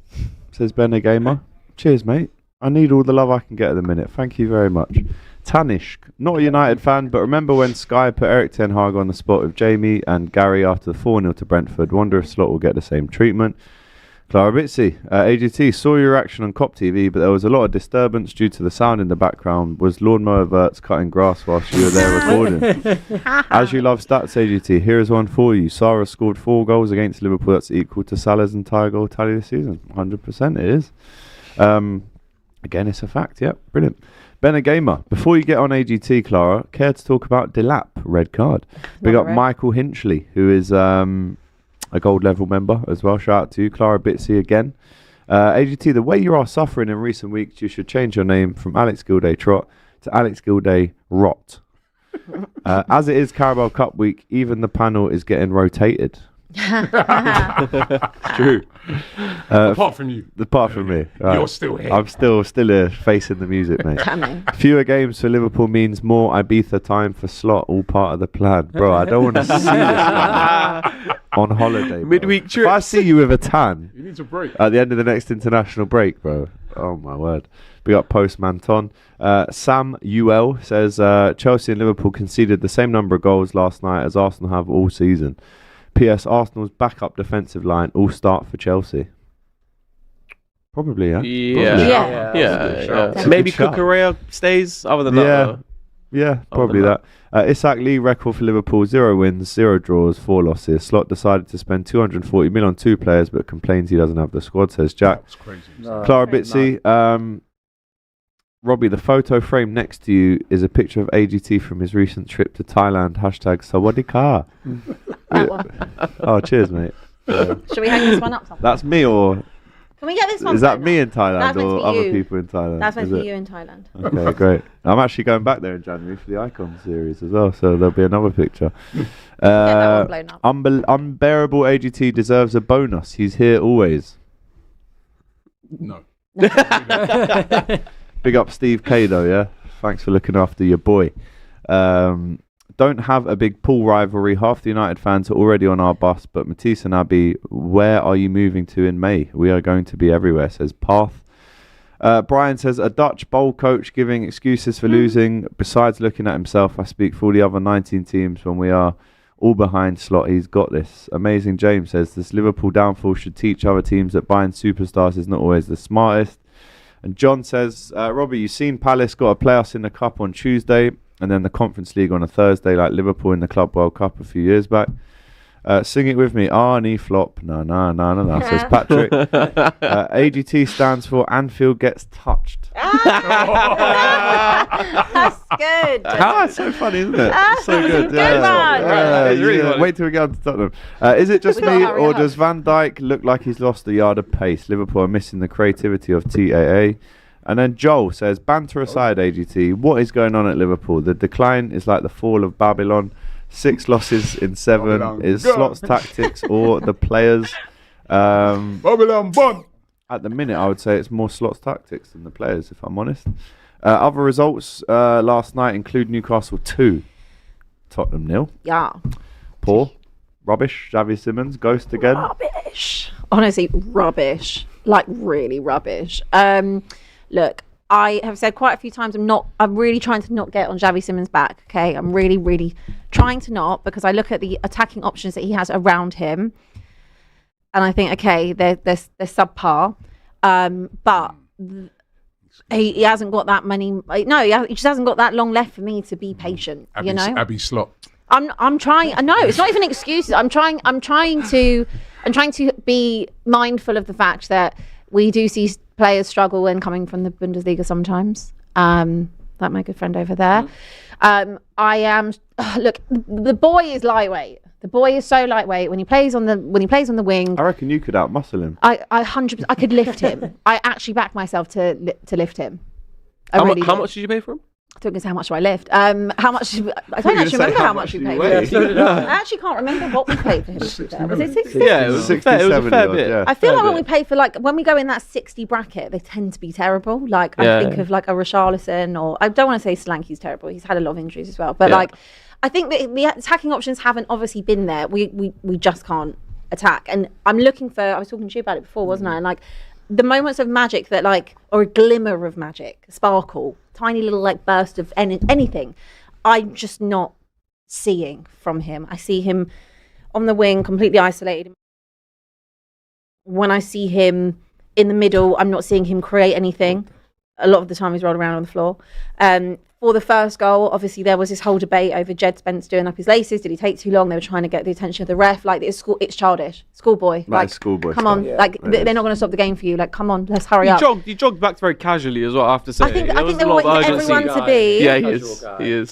Says Ben a Gamer. Cheers, mate. I need all the love I can get at the minute. Thank you very much. Tanishk, not a United fan, but remember when Sky put Eric Ten Hag on the spot with Jamie and Gary after the 4-0 to Brentford? Wonder if Slot will get the same treatment. Clara Bitsy, AGT, saw your reaction on COP TV, but there was a lot of disturbance due to the sound in the background. Was lawnmower Verts cutting grass whilst you were there recording? As you love stats, AGT, here is one for you. Sarah scored 4 goals against Liverpool. That's equal to Salah's entire goal tally this season. 100% it is. Again, it's a fact. Yep, brilliant. Ben a Gamer, before you get on AGT, Clara, care to talk about Delap, red card? Big up Michael Hinchley, who is a gold level member as well. Shout out to you. Clara Bitsy again. AGT, the way you are suffering in recent weeks, you should change your name from Alex Gilday Trot to Alex Gilday Rot. As it is Carabao Cup week, even the panel is getting rotated. It's true. Apart from you. Apart from me. Right. You're still here. I'm still here facing the music, mate. Fewer games for Liverpool means more Ibiza time for Slot, all part of the plan. Bro, I don't want to see this on holiday. Bro. Midweek trip. If I see you with a tan, you need a break at the end of the next international break, bro. Oh my word. We got Postman Ton. Sam UL says Chelsea and Liverpool conceded the same number of goals last night as Arsenal have all season. P.S. Arsenal's backup defensive line all start for Chelsea. Probably, yeah. Yeah. Maybe Cucurella stays. Other than that, probably that. Isak Lee record for Liverpool: 0 wins, 0 draws, 4 losses. Slot decided to spend 240 million on 2 players, but complains he doesn't have the squad. Says Jack. That's crazy. Clara Bitsy. Robbie, the photo frame next to you is a picture of AGT from his recent trip to Thailand. #Sawadee That one. Oh, cheers, mate. Should we hang this one up? That's me, or can we get this one? is that me in Thailand, That's meant to or be other you. people in Thailand? That's meant to be you in Thailand. Okay, great. I'm actually going back there in January for the Icon series as well, so there'll be another picture. Get that one blown up. Unbearable AGT deserves a bonus. He's here always. No. Big up Steve K though, yeah? Thanks for looking after your boy. Don't have a big pool rivalry. Half the United fans are already on our bus, but Matisse and Abby, where are you moving to in May? We are going to be everywhere, says Path. Brian says, a Dutch bowl coach giving excuses for losing. Besides looking at himself, I speak for all the other 19 teams when we are all behind Slot. He's got this. Amazing James says, this Liverpool downfall should teach other teams that buying superstars is not always the smartest. And John says, Robbie, you've seen Palace got to play us in the Cup on Tuesday and then the Conference League on a Thursday like Liverpool in the Club World Cup a few years back. Sing it with me. Arnie flop. No, says Patrick. AGT stands for Anfield gets touched. That's good. It's so funny, isn't it? It's so good. Wait till we get on to Tottenham. Is it just me, or does Van Dijk look like he's lost a yard of pace? Liverpool are missing the creativity of TAA. And then Joel says, banter aside, AGT, what is going on at Liverpool? The decline is like the fall of Babylon. 6 losses in 7 is Slot's tactics or the players. Babylon Bun. At the minute, I would say it's more Slot's tactics than the players, if I'm honest. Other results last night include Newcastle 2, Tottenham 0. Yeah. Poor. Rubbish. Xavi Simons, ghost again. Rubbish. Honestly, rubbish. Like, really rubbish. Look, I have said quite a few times I'm really trying to not get on Xavi Simons' back, okay? I'm really, really trying to not, because I look at the attacking options that he has around him and I think, okay, they're subpar. But he hasn't got that many. No, he just hasn't got that long left for me to be patient. You know, Abby Slot. I'm trying. No, it's not even excuses. I'm trying to be mindful of the fact that we do see players struggle when coming from the Bundesliga sometimes. Like my good friend over there. I am. Look, the boy is lightweight. The boy is so lightweight when he plays on the wing. I reckon you could outmuscle him. I 100%. I could lift him. I actually back myself to lift him. How much did you pay for him? I don't know how much do I lift. How much? I don't actually remember how much we paid. I actually can't remember what we paid for him. Was it 60? Yeah, it was a fair bit. Yeah. I feel like when we pay for when we go in that 60 bracket, they tend to be terrible. Like I think of like a Richarlison, or I don't want to say Solanke's terrible. He's had a lot of injuries as well. But I think that the attacking options haven't obviously been there. We just can't attack. And I'm looking for. I was talking to you about it before, wasn't I? And like the moments of magic that or a glimmer of magic, sparkle, tiny little burst of anything, I'm just not seeing from him. I see him on the wing, completely isolated. When I see him in the middle, I'm not seeing him create anything. A lot of the time he's rolled around on the floor. For the first goal, obviously there was this whole debate over Jed Spence doing up his laces. Did he take too long? They were trying to get the attention of the ref. It's childish. Schoolboy. Schoolboy. Come on. They're not going to stop the game for you. Come on, let's hurry up. He jogged back very casually as well, I have to say. I think they want everyone to be. Yeah, he is. He is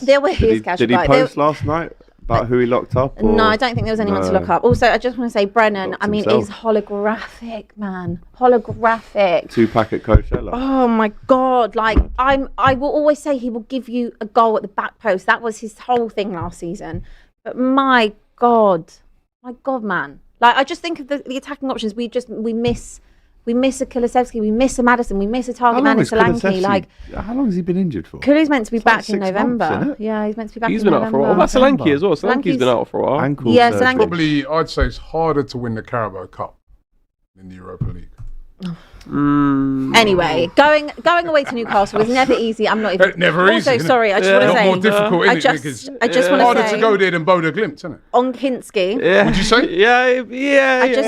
casual. Did he post last night about who he locked up? No, I don't think there was anyone to lock up. Also, I just want to say Brennan, is holographic, man. Holographic. 2-pack at Coachella. Oh my God. I will always say he will give you a goal at the back post. That was his whole thing last season. But my God, man. I just think of the attacking options. We miss a Kulusevski, we miss a Maddison, we miss a target man in Solanke. How long has he been injured for? Kulu's meant to be back in November. Yeah, he's meant to be back in November. He's been out for a while. That's Solanke as well. Solanke's been out for a while. Solanke. Probably, I'd say it's harder to win the Carabao Cup than the Europa League. Anyway, going away to Newcastle was never easy. I'm not even. Never also, easy. sorry, I just want to say. More difficult, I just want to harder say. to go there than Bodo Glimt, isn't it? On Kinski. Yeah. Would you say? Yeah.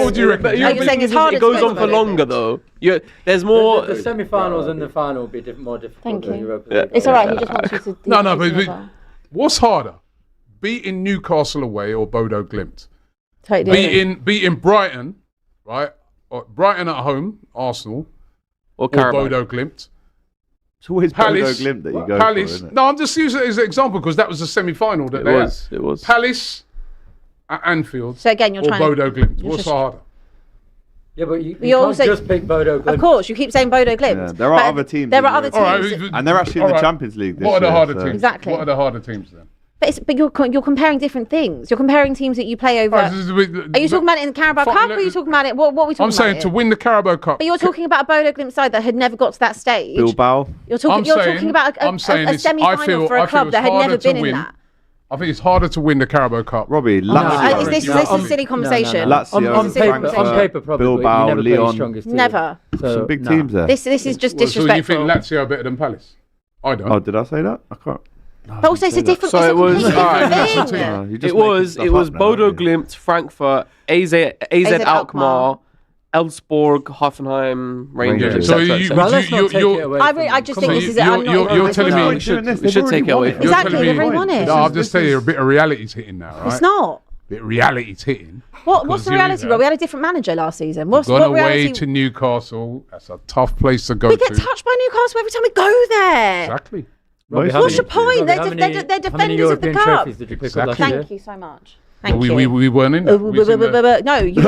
What do you reckon? Are you saying it's harder? It goes on for longer though. There's more. The semi-finals and the final will be more difficult. Thank than you. Europa League. It's all right. He just wants you to. No, but what's harder, beating Newcastle away or Bodo Glimt? Totally. Beating Brighton, right? Or Brighton at home, Arsenal. Or Bodo Glimt. It's always Palace, Bodo Glimt that you go Palace. for, isn't it? No, I'm just using it as an example because that was the semi-final that It was. Palace at Anfield. So again, you're or trying. Bodo Glimt. What's harder? Yeah, but you can't also, just pick Bodo Glimt. Of course, you keep saying Bodo Glimt. Yeah, there are other teams. There are other teams. Right, and they're actually in the Champions League this year. What are the harder teams? Exactly. What are the harder teams then? But you're comparing different things. You're comparing teams that you play over. Are you talking about it in the Carabao Cup, or are you talking about it? What are we talking about? I'm saying to win the Carabao Cup. But you're talking about a Bodo Glimt side that had never got to that stage. Bilbao. You're talking about a semi-final for a club that had never been in that. I think it's harder to win the Carabao Cup. Robbie, Lazio. This is a silly conversation. Lazio, on paper, probably. Bilbao, Lyon. Never. Some big teams there. This is just disrespectful. So you think Lazio are better than Palace? I don't. Oh, did I say that? I can't. But also, it's a different. So it was. It was Bodo now, Glimt, Frankfurt, AZ Alkmaar, Elfsborg, Hoffenheim, Rangers. So I just think this is. You're telling me we should take it away. Exactly, they've already won it. No, I'm just telling you, a bit of reality's hitting now, right? It's not. Bit of reality's hitting. What's the reality, Rob? We had a different manager last season. What gone away reality? to Newcastle. That's a tough place to go. We get touched by Newcastle every time we go there. Exactly. What's your point? They're defenders of the cup. Thank you so much. Thank you. We weren't in that. No, you're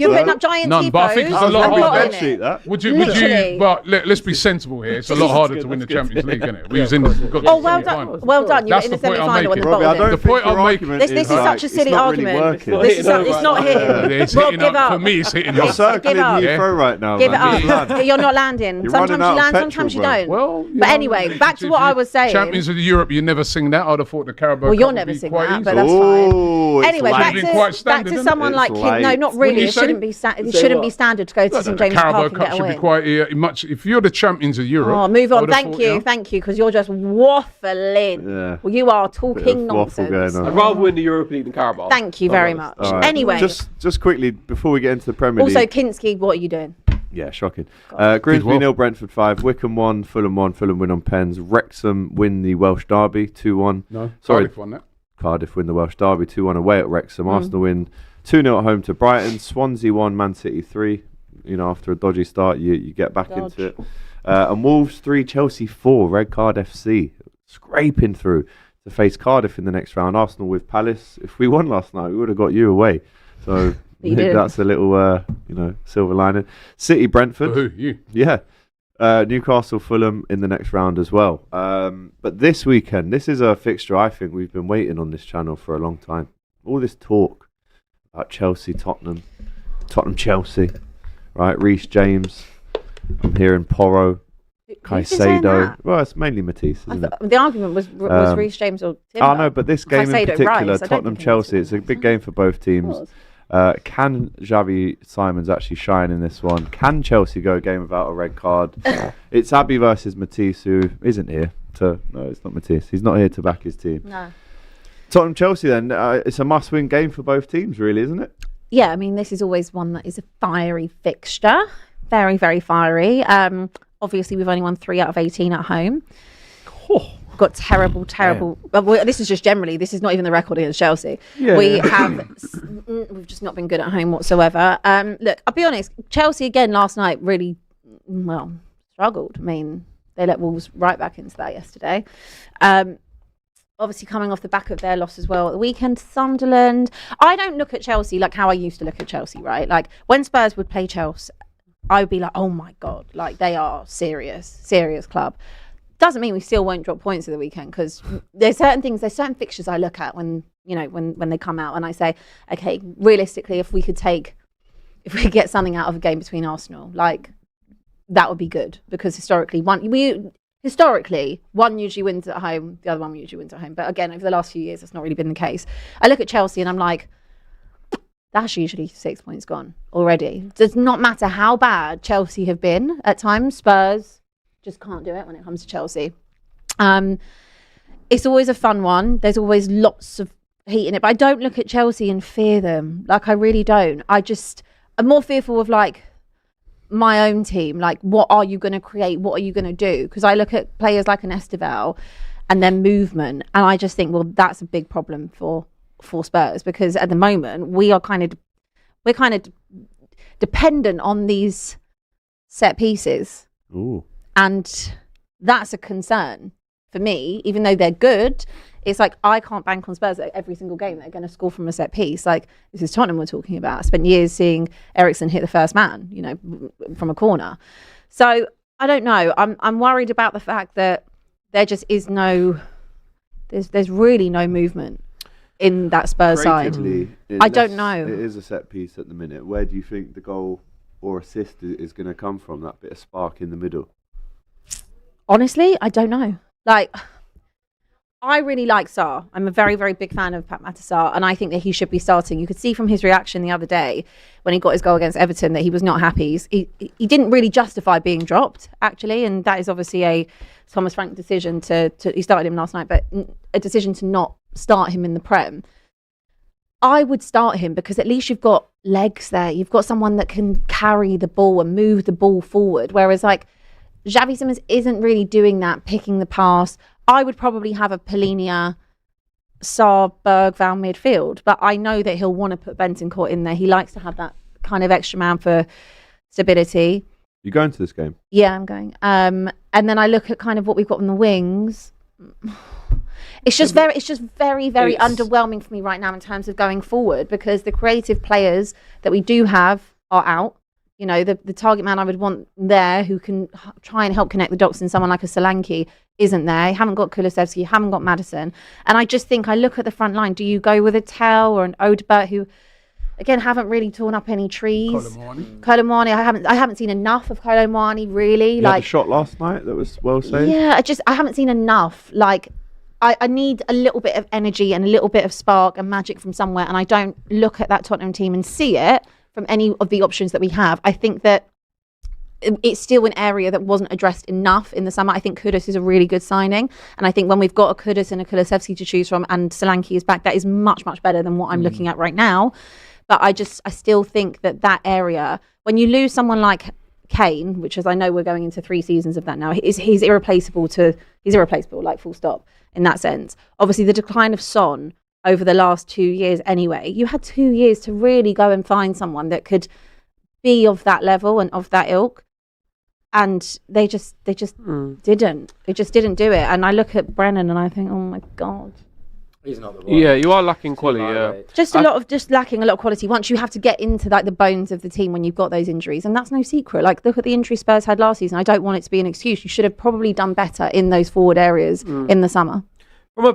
putting up giant tifos. But I think it's a lot harder. Would you? But let's be sensible here. It's a lot harder to win the Champions League, isn't it? We was in. Well done. Well done. You were in the semi-final and the bottom. The point I'm making. This is such a silly argument. It's not hitting. It's hitting up for me. It's hitting You're up. circling Heathrow right now. Give it up. You're not landing. Sometimes you land, sometimes you don't. Well, but anyway, back to what I was saying. Champions of Europe, you never sing that. I'd have thought the Carabao Cup. Well, you'll never sing that, but that's fine. Anyway, back to someone like him. No, not really. It shouldn't be standard to go to St James Park and get a win. Should be quite much. If you're the champions of Europe. Oh, move on. Thank you, because you're just waffling. Yeah. Well, you are talking nonsense. I'd rather win the Europa League than Carabao. Thank you very much. Anyway, just quickly before we get into the Premier League. Also, Kinski, what are you doing? Yeah, shocking. Grimsby 0, Brentford 5, Wycombe 1, Fulham 1, Fulham win on pens. Wrexham win the Welsh Derby 2-1. No, sorry, Cardiff won that. Cardiff win the Welsh Derby 2-1 away at Wrexham. Arsenal win 2-0 at home to Brighton. Swansea 1, Man City 3. You know, after a dodgy start, you get back into it. And Wolves 3, Chelsea 4. Red Card FC scraping through to face Cardiff in the next round. Arsenal with Palace. If we won last night, we would have got you away. So that's a little, silver lining. City Brentford. Who? You? Yeah. Newcastle Fulham in the next round as well. But this weekend, this is a fixture I think we've been waiting on this channel for a long time. All this talk about Chelsea, Tottenham, Chelsea, right? Reece James. I'm hearing Porro, Caicedo. Well, it's mainly Matisse, isn't it? The argument was Reece James or Timber. Oh no, but this game in particular, Tottenham Chelsea, it's a big game for both teams. Can Xavi Simons actually shine in this one? Can Chelsea go a game without a red card? It's Abbey versus Matisse, who isn't here to. No, it's not Matisse. He's not here to back his team. No. Tottenham Chelsea then. It's a must-win game for both teams, really, isn't it? Yeah, I mean, this is always one that is a fiery fixture. Very, very fiery. Obviously, we've only won 3 out of 18 at home. Got terrible. This is just generally. This is not even the record against Chelsea. Yeah. We've just not been good at home whatsoever. Look, I'll be honest. Chelsea again last night really, struggled. I mean, they let Wolves right back into that yesterday. Obviously coming off the back of their loss as well at the weekend to Sunderland. I don't look at Chelsea like how I used to look at Chelsea, right? Like when Spurs would play Chelsea, I would be like, oh my God, like they are serious club. Doesn't mean we still won't drop points at the weekend, because there's certain fixtures I look at when they come out and I say, okay, realistically, if we could get something out of a game between Arsenal, like that would be good, because historically one usually wins at home, the other one usually wins at home. But again, over the last few years, that's not really been the case. I look at Chelsea and I'm like, that's usually 6 points gone already. It does not matter how bad Chelsea have been at times. Spurs just can't do it when it comes to Chelsea. It's always a fun one. There's always lots of heat in it, but I don't look at Chelsea and fear them. Like, I really don't. I'm more fearful of like my own team. Like, what are you going to create? What are you going to do? Because I look at players like an Esteval and their movement, and I just think, well, that's a big problem for Spurs, because at the moment we're kind of dependent on these set pieces. Ooh. And that's a concern for me. Even though they're good, it's like I can't bank on Spurs at every single game they're going to score from a set piece. Like, this is Tottenham we're talking about. I spent years seeing Eriksen hit the first man, from a corner. So I don't know. I'm worried about the fact that there just is there's really no movement in that Spurs side. I don't know. It is a set piece at the minute. Where do you think the goal or assist is going to come from? That bit of spark in the middle. Honestly, I don't know. Like, I really like Sarr. I'm a very, very big fan of Pat Matasar, and I think that he should be starting. You could see from his reaction the other day when he got his goal against Everton that he was not happy. He didn't really justify being dropped, actually, and that is obviously a Thomas Frank decision he started him last night, but a decision to not start him in the Prem. I would start him because at least you've got legs there. You've got someone that can carry the ball and move the ball forward, whereas like Xavi Simons isn't really doing that, picking the pass. I would probably have a Polinia, Sarr, Bergvall midfield, but I know that he'll want to put Bentancur in there. He likes to have that kind of extra man for stability. You going to this game? Yeah, I'm going. And then I look at kind of what we've got on the wings. It's just very underwhelming for me right now in terms of going forward, because the creative players that we do have are out. The target man I would want there who can try and help connect the dots in someone like a Solanke isn't there. You haven't got Kulusevski, you haven't got Maddison. And I just think, I look at the front line, do you go with a Tell or an Odebert who, again, haven't really torn up any trees? Colomani, I haven't seen enough of Colomani, really. You had a shot last night that was well saved. Yeah, I haven't seen enough. Like, I need a little bit of energy and a little bit of spark and magic from somewhere, and I don't look at that Tottenham team and see it from any of the options that we have. I think that it's still an area that wasn't addressed enough in the summer. I think Kudus is a really good signing, and I think when we've got a Kudus and a Kulusevski to choose from, and Solanke is back, that is much, much better than what I'm looking at right now. But I still think that area, when you lose someone like Kane, which, as I know, we're going into 3 seasons of that now, he's irreplaceable, like, full stop in that sense. Obviously, the decline of Son over the last 2 years anyway, you had 2 years to really go and find someone that could be of that level and of that ilk, and they just didn't do it. And I look at Brennan and I think, oh my god, he's not the one. Yeah, you are lacking quality. Yeah, just lacking a lot of quality. Once you have to get into like the bones of the team when you've got those injuries, and that's no secret. Like, look at the injury Spurs had last season. I don't want it to be an excuse. You should have probably done better in those forward areas in the summer.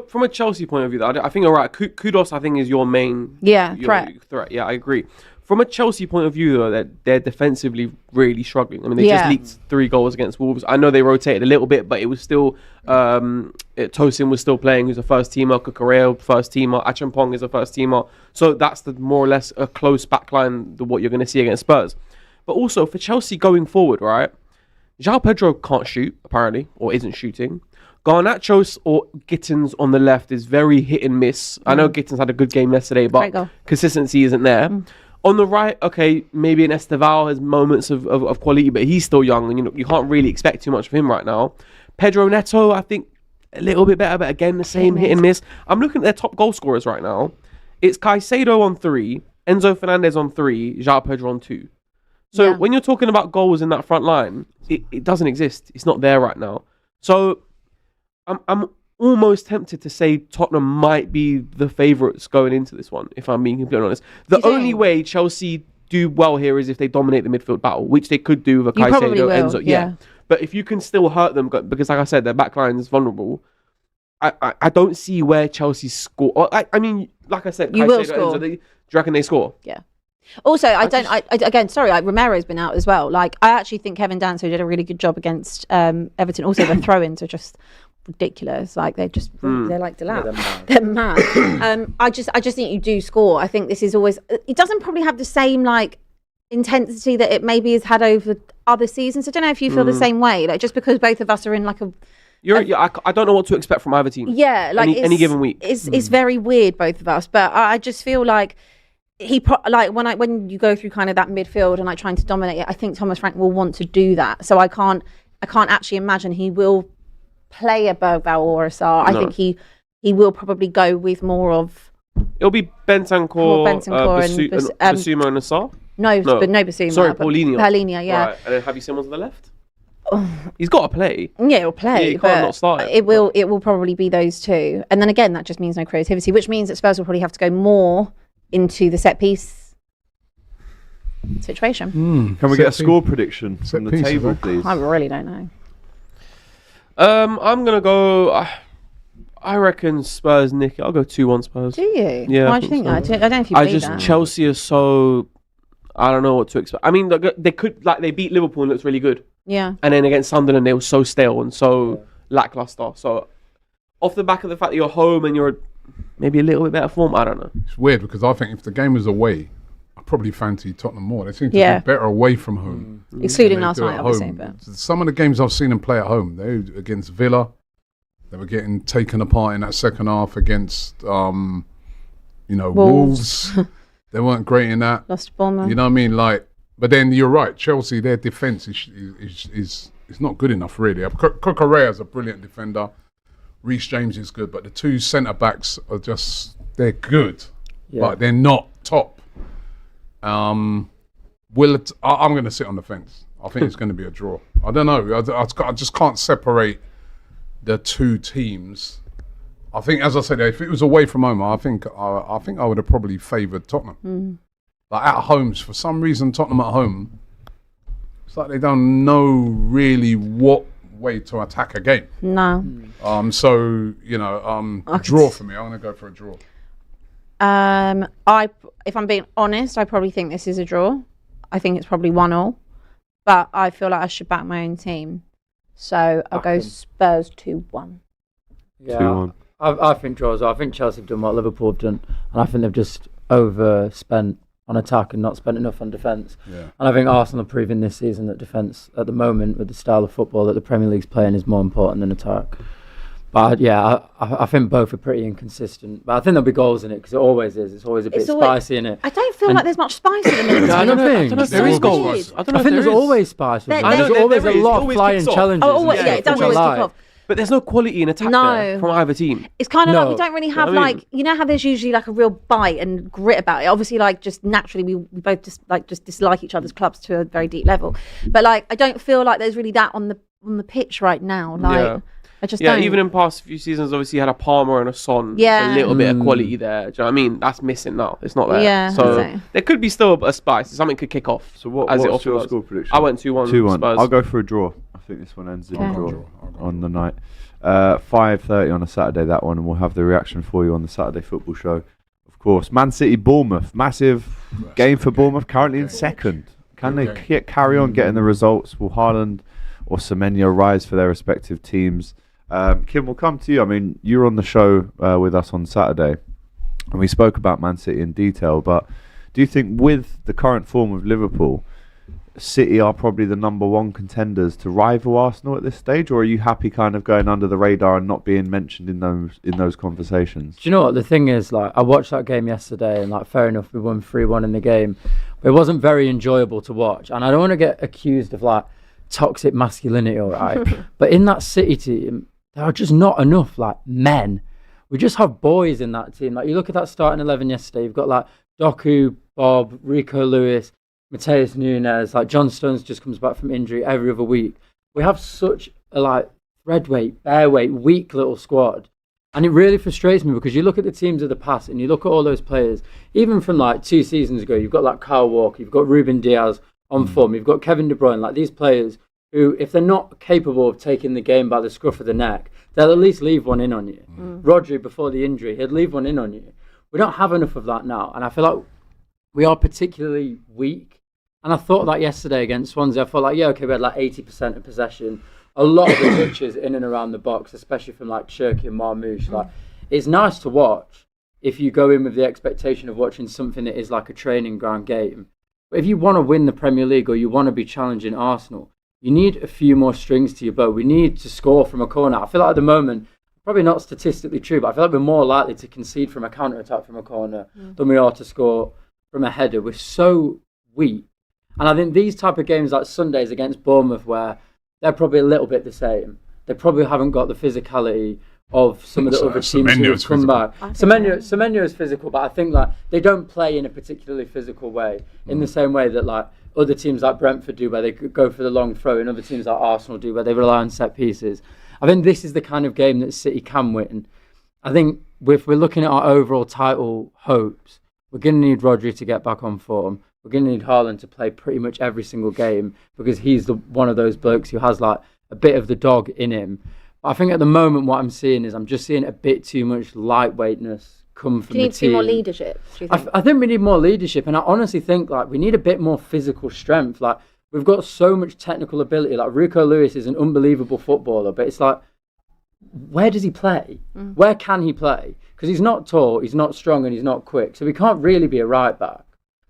From a Chelsea point of view, I think you're right. Kudos, I think, is your main threat. Yeah, I agree. From a Chelsea point of view, though, they're defensively really struggling. I mean, they just leaked 3 goals against Wolves. I know they rotated a little bit, but it was still Tosin was still playing, who's a first teamer. Cucurella, first teamer. Achampong is a first teamer. So that's the more or less a close backline to what you're going to see against Spurs. But also for Chelsea going forward, right? João Pedro can't shoot apparently, or isn't shooting. Garnacho's or Gittins on the left is very hit and miss. I know Gittins had a good game yesterday, but consistency isn't there. On the right, okay, maybe an Esteval has moments of quality, but he's still young, and you can't really expect too much of him right now. Pedro Neto, I think a little bit better, but again, the same hit and miss. I'm looking at their top goal scorers right now. It's Caicedo on 3, Enzo Fernandez on 3, João Pedro on 2. So when you're talking about goals in that front line, it doesn't exist. It's not there right now. So I'm almost tempted to say Tottenham might be the favourites going into this one, if I'm being completely honest. The only way Chelsea do well here is if they dominate the midfield battle, which they could do with a Caicedo, Enzo. Yeah. But if you can still hurt them, because like I said, their backline is vulnerable, I don't see where Chelsea score. I mean, like I said, you Caicedo, will score. Enzo, do you reckon they score? Yeah. Also, Romero's been out as well. Like, I actually think Kevin Danso did a really good job against Everton. Also, the throw-ins are just ridiculous. Like they're just they're like they're mad. I just think you do score. I think this is always, it doesn't probably have the same like intensity that it maybe has had over other seasons. I don't know if you feel the same way, like just because both of us are in like I don't know what to expect from either team. Yeah, like any given week. It's very weird, both of us. But I just feel like when you go through kind of that midfield and like trying to dominate it, I think Thomas Frank will want to do that. So I can't actually imagine he will play a Bergvall or a Sarr. I think he will probably go with more of. It'll be Bentancur, Basuma and Sarr. No, but no Basuma. Sorry, Paulinho, yeah. Right. And then have you someone on the left? He's got to play. Yeah, he'll play. He can't not start it will probably be those two. And then again, that just means no creativity, which means that Spurs will probably have to go more into the set piece situation. Can we get a score prediction from the table, please? I really don't know. I'm gonna go. I reckon Spurs nick it. I'll go 2-1 Spurs. Do you? Yeah. Why do you think that? I don't know if you believe that. Chelsea is so. I don't know what to expect. I mean, they could they beat Liverpool and looks really good. Yeah. And then against Sunderland, they were so stale and so lackluster. So, off the back of the fact that you're home and you're maybe a little bit better form, I don't know. It's weird because I think if the game was away, I probably fancy Tottenham more. They seem to be better away from home. Excluding last night, obviously. But. Some of the games I've seen them play at home, they against Villa, they were getting taken apart in that second half against, Wolves. They weren't great in that. Lost to Bournemouth. You know what I mean? Like, but then you're right. Chelsea, their defense is not good enough, really. Cucurella is a brilliant defender. Reece James is good, but the two centre backs are they're good, but they're not top. I'm going to sit on the fence. I think it's going to be a draw. I don't know. I just can't separate the two teams. I think, as I said, if it was away from home, I think I would have probably favoured Tottenham. Like at home, for some reason, Tottenham at home, it's like they don't know really what way to attack a game. No. Draw for me. I'm going to go for a draw. If I'm being honest, I probably think this is a draw. I think it's probably 1-1, but I feel like I should back my own team. So I'll go Spurs 2-1. Yeah, 2-1. I think draws. I think Chelsea have done what Liverpool have done, and I think they've just overspent on attack and not spent enough on defence. Yeah. And I think Arsenal are proving this season that defence, at the moment, with the style of football that the Premier League's playing, is more important than attack. But I think both are pretty inconsistent. But I think there'll be goals in it because it always is. It's always a bit spicy in it. I don't feel like there's much spice in it. I don't think there is goals. I think there's always spice. There's always a lot of flying challenges. It does always kick off. But there's no quality in attack there from either team. It's kind of like we don't really have how there's usually like a real bite and grit about it. Obviously, like just naturally we both just dislike each other's clubs to a very deep level. But like I don't feel like there's really that on the pitch right now. Like I just don't. Even in past few seasons, obviously you had a Palmer and a Son. Yeah. A little bit of quality there. Do you know what I mean? That's missing now. It's not there. Yeah. So there could be still a spice. Something could kick off. So what's your score prediction? I went 2-1. 2-1. Spurs. I'll go for a draw. I think this one ends in a draw on the night. 5:30 on a Saturday, that one, and we'll have the reaction for you on the Saturday football show. Of course, Man City, Bournemouth, massive game for Bournemouth, currently in second. Can they carry on getting the results? Will Haaland or Semenyo rise for their respective teams? Kim, we'll come to you. I mean, you were on the show with us on Saturday, and we spoke about Man City in detail, but do you think with the current form of Liverpool, City are probably the number one contenders to rival Arsenal at this stage, or are you happy kind of going under the radar and not being mentioned in those conversations? Do you know what the thing is? Like, I watched that game yesterday, and like, fair enough, we won 3-1 in the game, but it wasn't very enjoyable to watch. And I don't want to get accused of like toxic masculinity, all right? But in that City team, there are just not enough like men. We just have boys in that team. Like, you look at that starting 11 yesterday, you've got like Doku, Bob, Rico Lewis, Mateus Nunes, like John Stones just comes back from injury every other week. We have such a like threadweight, bareweight, weak little squad. And it really frustrates me because you look at the teams of the past and you look at all those players, even from like 2 seasons ago, you've got like Kyle Walker, you've got Ruben Diaz on form, you've got Kevin De Bruyne, like these players who, if they're not capable of taking the game by the scruff of the neck, they'll at least leave one in on you. Rodri, before the injury, he'd leave one in on you. We don't have enough of that now. And I feel like we are particularly weak. And I thought that yesterday against Swansea, I thought like, we had like 80% of possession. a lot of the touches in and around the box, especially from like Cherki and Marmoush. Like, it's nice to watch if you go in with the expectation of watching something that is like a training ground game. But if you want to win the Premier League or you want to be challenging Arsenal, you need a few more strings to your bow. We need to score from a corner. I feel like at the moment, probably not statistically true, but I feel like we're more likely to concede from a counter-attack from a corner than we are to score from a header. We're so weak. And I think these type of games like Sundays against Bournemouth, where they're probably a little bit the same. They probably haven't got the physicality of some of the other teams who have come back. Semenyo is physical, but I think like they don't play in a particularly physical way, in the same way that like other teams like Brentford do, where they go for the long throw, and other teams like Arsenal do, where they rely on set pieces. I think this is the kind of game that City can win. I think if we're looking at our overall title hopes, we're going to need Rodri to get back on form. We're going to need Haaland to play pretty much every single game, because he's one of those blokes who has like a bit of the dog in him. But I think at the moment what I'm seeing is I'm just seeing a bit too much lightweightness come from the team. Do you need to be more leadership? Do you think? I think we need more leadership, and I honestly think like we need a bit more physical strength. Like, we've got so much technical ability. Like, Rico Lewis is an unbelievable footballer, but it's like, where does he play? Where can he play? Because he's not tall, he's not strong, and he's not quick. So he can't really be a right back.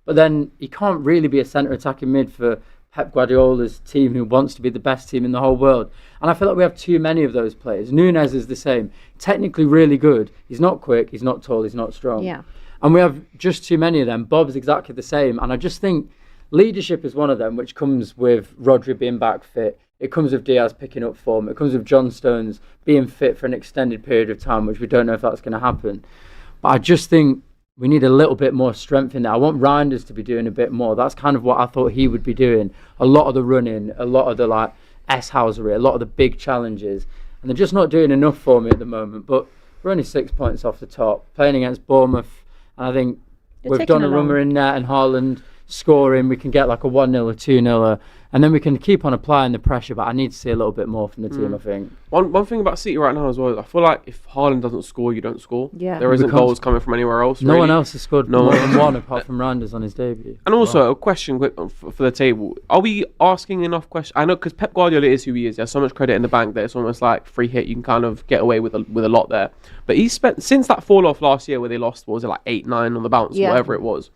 But then he can't really be a centre attacking mid for Pep Guardiola's team, who wants to be the best team in the whole world. And I feel like we have too many of those players. Nunez is the same. Technically really good. He's not quick, he's not tall, he's not strong. Yeah. And we have just too many of them. Bob's exactly the same. And I just think leadership is one of them, which comes with Rodri being back fit. It comes with Diaz picking up form. It comes with John Stones being fit for an extended period of time, which we don't know if that's going to happen. But I just think we need a little bit more strength in there. I want Reinders to be doing a bit more. That's kind of what I thought he would be doing. A lot of the running, a lot of the like S-housery, a lot of the big challenges. And they're just not doing enough for me at the moment. But we're only 6 points off the top, playing against Bournemouth. And I think with Donnarumma in there and Haaland scoring, we can get like a 1-0 or 2-0, and then we can keep on applying the pressure. But I need to see a little bit more from the team, I think. One thing about City right now as well, I feel like if Haaland doesn't score, you don't score. Yeah. There isn't goals coming from anywhere else. No one else has scored more than one apart from Reinders on his debut. And also a question quick for the table: are we asking enough questions? I know, because Pep Guardiola is who he is. He has so much credit in the bank that it's almost like free hit. You can kind of get away with a lot there. But he spent, since that fall off last year where they lost, what was it, like 8-9 on the bounce, whatever it was.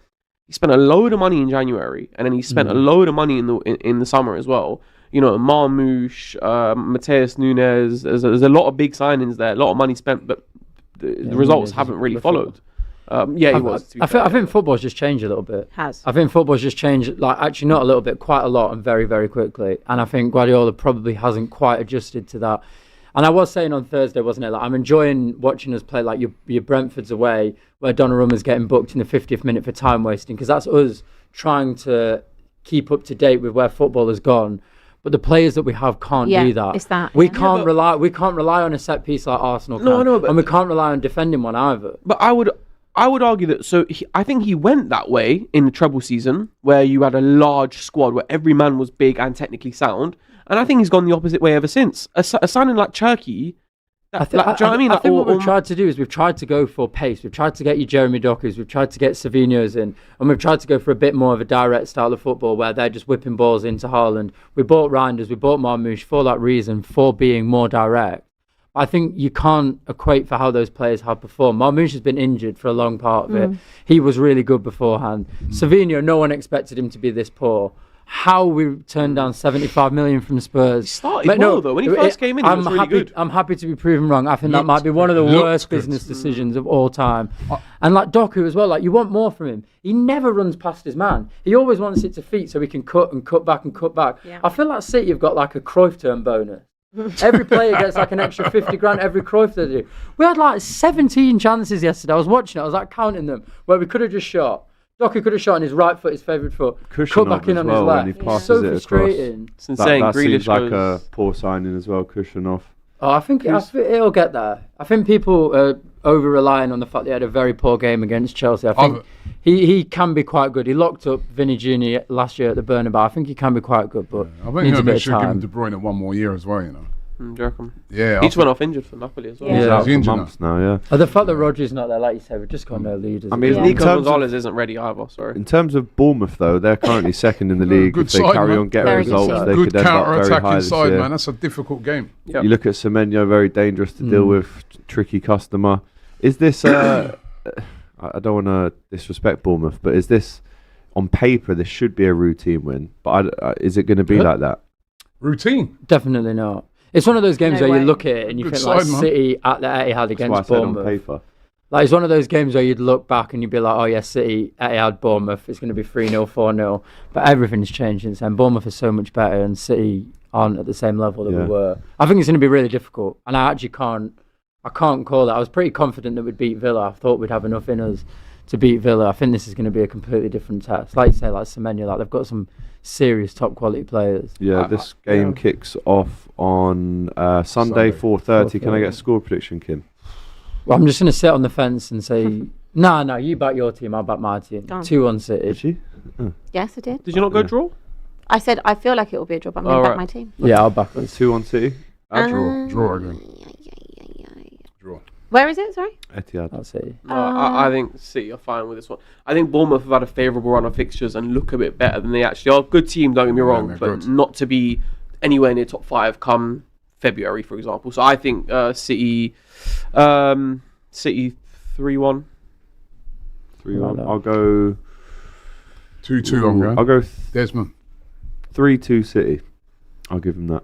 He spent a load of money in January, and then he spent a load of money in the summer as well. You know, Marmoush, Mateus Nunes. There's a lot of big signings there, a lot of money spent, but the results haven't really followed. I think football's just changed a little bit. I think football's just changed, like, actually not a little bit, quite a lot, and very, very quickly. And I think Guardiola probably hasn't quite adjusted to that. And I was saying on Thursday, wasn't it? Like, I'm enjoying watching us play like your Brentford's away, where Donnarumma's getting booked in the 50th minute for time wasting, because that's us trying to keep up to date with where football has gone. But the players that we have can't do that. It's that. We can't rely on a set piece like Arsenal can, and we can't rely on defending one either. But I would argue that. I think he went that way in the treble season, where you had a large squad where every man was big and technically sound. And I think he's gone the opposite way ever since. A signing like Cherki, I think what we've tried to do is we've tried to go for pace. We've tried to get you Jeremy Dockers. We've tried to get Savinho's in. And we've tried to go for a bit more of a direct style of football where they're just whipping balls into Haaland. We bought Reinders, we bought Marmoush for that reason, for being more direct. I think you can't equate for how those players have performed. Marmoush has been injured for a long part of it. He was really good beforehand. Savinho, no one expected him to be this poor. How we turned down 75 million from Spurs. He started well, though. When he first came in, he was really good. I'm happy to be proven wrong. I think that might be one of the worst business decisions of all time. And like Doku as well, like, you want more from him. He never runs past his man. He always wants it to feet so he can cut and cut back and cut back. Yeah. I feel like City have got like a Cruyff turn bonus. Every player gets like an extra 50 grand every Cruyff they do. We had like 17 chances yesterday. I was watching it. I was like counting them where we could have just shot. Doku could have shot on his right foot, his favourite foot. Cut back in on his left. It's so frustrating. It's insane. That seems like a poor signing as well, Kushanov. Oh, I think it'll get there. I think people are over-relying on the fact that he had a very poor game against Chelsea. I think he can be quite good. He locked up Vinny Jr. last year at the Burnley, but I think he can be quite good. But I think they should give him De Bruyne one more year as well, you know. Do you reckon? Yeah. Each went off injured for Napoli as well. Yeah. He's out for injured months now. Yeah. The fact that Rodri's not there, like you said, we've just got no leaders. I mean, Yeah. Nico Gonzalez isn't ready either. Sorry. In terms of Bournemouth, though, they're currently second in the league. Good If they side, carry man. on getting Very good results, team. they Good could end up very high counter-attacking this side, year. man. That's a difficult game. Yep. You look at Semenyo, very dangerous to deal with, tricky customer. Is this? I don't want to disrespect Bournemouth, but is this on paper? This should be a routine win, but is it going to be like that? Routine. Definitely not. It's one of those games No where way. you look at it and you Good think like side, man. City at the Etihad That's why I against said on Bournemouth. paper. Like it's one of those games where you'd look back and you'd be like, oh yeah, City, Etihad, Bournemouth, it's going to be 3-0, 4-0. But everything's changed since then. Bournemouth is so much better and City aren't at the same level that we were. I think it's going to be really difficult. And I actually can't call it. I was pretty confident that we'd beat Villa. I thought we'd have enough in us to beat Villa. I think this is going to be a completely different test. Like you say, like Semenyo, like they've got some serious top quality players. Yeah, this game kicks off on Sunday, 4:30. Can I get a score prediction, Kim? Well, I'm just going to sit on the fence and say, no, you back your team, I'll back my team. 2-1 City. Did she? Yes, I did. Did you not go draw? I said I feel like it will be a draw, but I'm going to back my team. Yeah, I'll back us. 2-1 City. Draw again. Draw. Where is it? Sorry. Etihad. I'll see. No, I think City are fine with this one. I think Bournemouth have had a favourable run of fixtures and look a bit better than they actually are. Good team, don't get me wrong, they're but good. not to be anywhere near top 5 come February, for example. So I think City 3-1. 3-1. I'll go 2-2 I'm going. I'll go Desmond. 3-2 City. I'll give them that.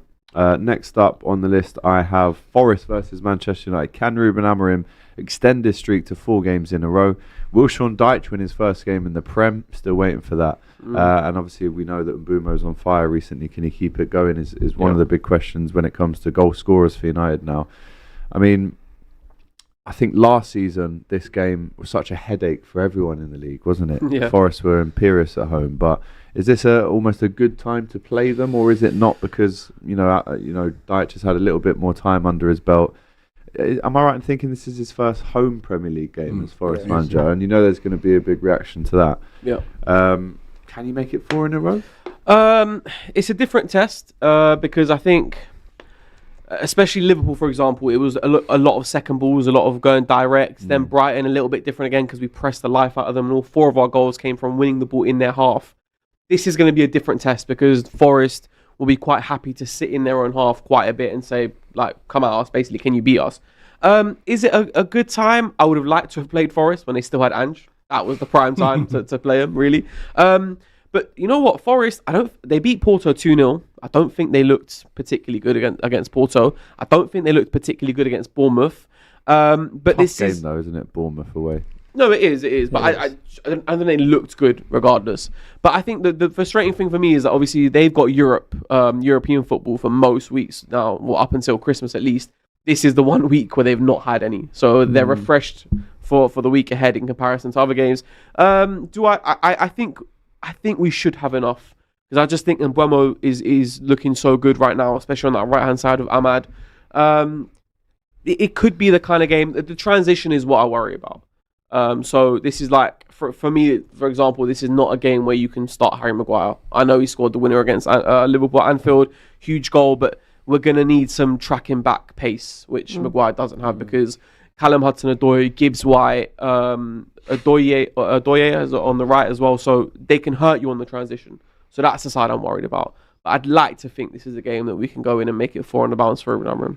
Next up on the list, I have Forest versus Manchester United. Can Ruben Amorim extend his streak to 4 games in a row? Will Sean Dyche win his first game in the Prem? Still waiting for that. And obviously, we know that Mbeumo's on fire recently. Can he keep it going? Is one of the big questions when it comes to goal scorers for United now. I mean, I think last season this game was such a headache for everyone in the league, wasn't it? Yeah. Forest were imperious at home, but is this almost a good time to play them, or is it not because Dyche has had a little bit more time under his belt? Am I right in thinking this is his first home Premier League game as Forest manager, and there's going to be a big reaction to that? Yeah. Can you make it 4 in a row? It's a different test because I think, especially Liverpool, for example, it was a lot of second balls, a lot of going direct. Then Brighton, a little bit different again because we pressed the life out of them, and all 4 of our goals came from winning the ball in their half. This is going to be a different test because Forest will be quite happy to sit in their own half quite a bit and say, like, come at us, basically, can you beat us? Is it a good time? I would have liked to have played Forest when they still had Ange. That was the prime time to play them, really. But you know what, Forest, they beat Porto 2-0. I don't think they looked particularly good against Porto. I don't think they looked particularly good against Bournemouth. But Tough this game is though, isn't it? Bournemouth away. No, it is. But I think they looked good regardless. But I think the frustrating thing for me is that obviously they've got European football for most weeks now, well, up until Christmas at least. This is the 1 week where they've not had any. So they're refreshed for the week ahead in comparison to other games. I think we should have enough. Because I just think Mbeumo is looking so good right now, especially on that right-hand side of Ahmad. It could be the kind of game. The transition is what I worry about. So this is like, for me, for example, this is not a game where you can start Harry Maguire. I know he scored the winner against Liverpool at Anfield, huge goal, but we're going to need some tracking back pace, which Maguire doesn't have because Callum Hudson-Odoi, Gibbs White, Adoye is on the right as well, so they can hurt you on the transition. So that's the side I'm worried about. But I'd like to think this is a game that we can go in and make it 4 on the bounce for Ruben Amorim.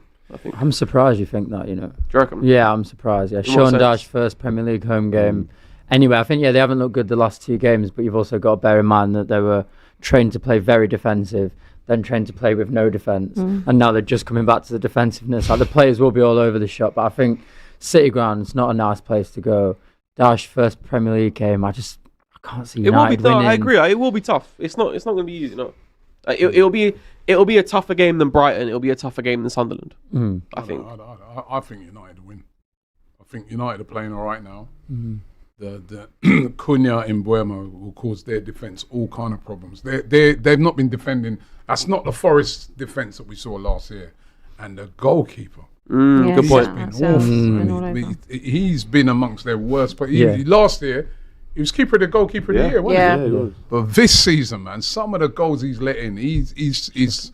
I'm surprised you think that, Do you reckon? Yeah, I'm surprised. Yeah, Sean Dyche first Premier League home game. Anyway, I think they haven't looked good the last 2 games, but you've also got to bear in mind that they were trained to play very defensive, then trained to play with no defence, and now they're just coming back to the defensiveness. Like the players will be all over the shop, but I think City Ground's not a nice place to go. Dyche first Premier League game, I can't see United winning. I agree. It will be tough. It's not going to be easy. No, it'll be a tougher game than Brighton. It'll be a tougher game than Sunderland. I think. I think United win. I think United are playing all right now. The Cunha and Mbeumo will cause their defence all kind of problems. They've not been defending. That's not the Forest defence that we saw last year. And the goalkeeper. Good point. He's been amongst their worst. But last year, he was keeper of the goalkeeper of the year, wasn't he? Yeah, he was. But this season, man, some of the goals he's let in, he's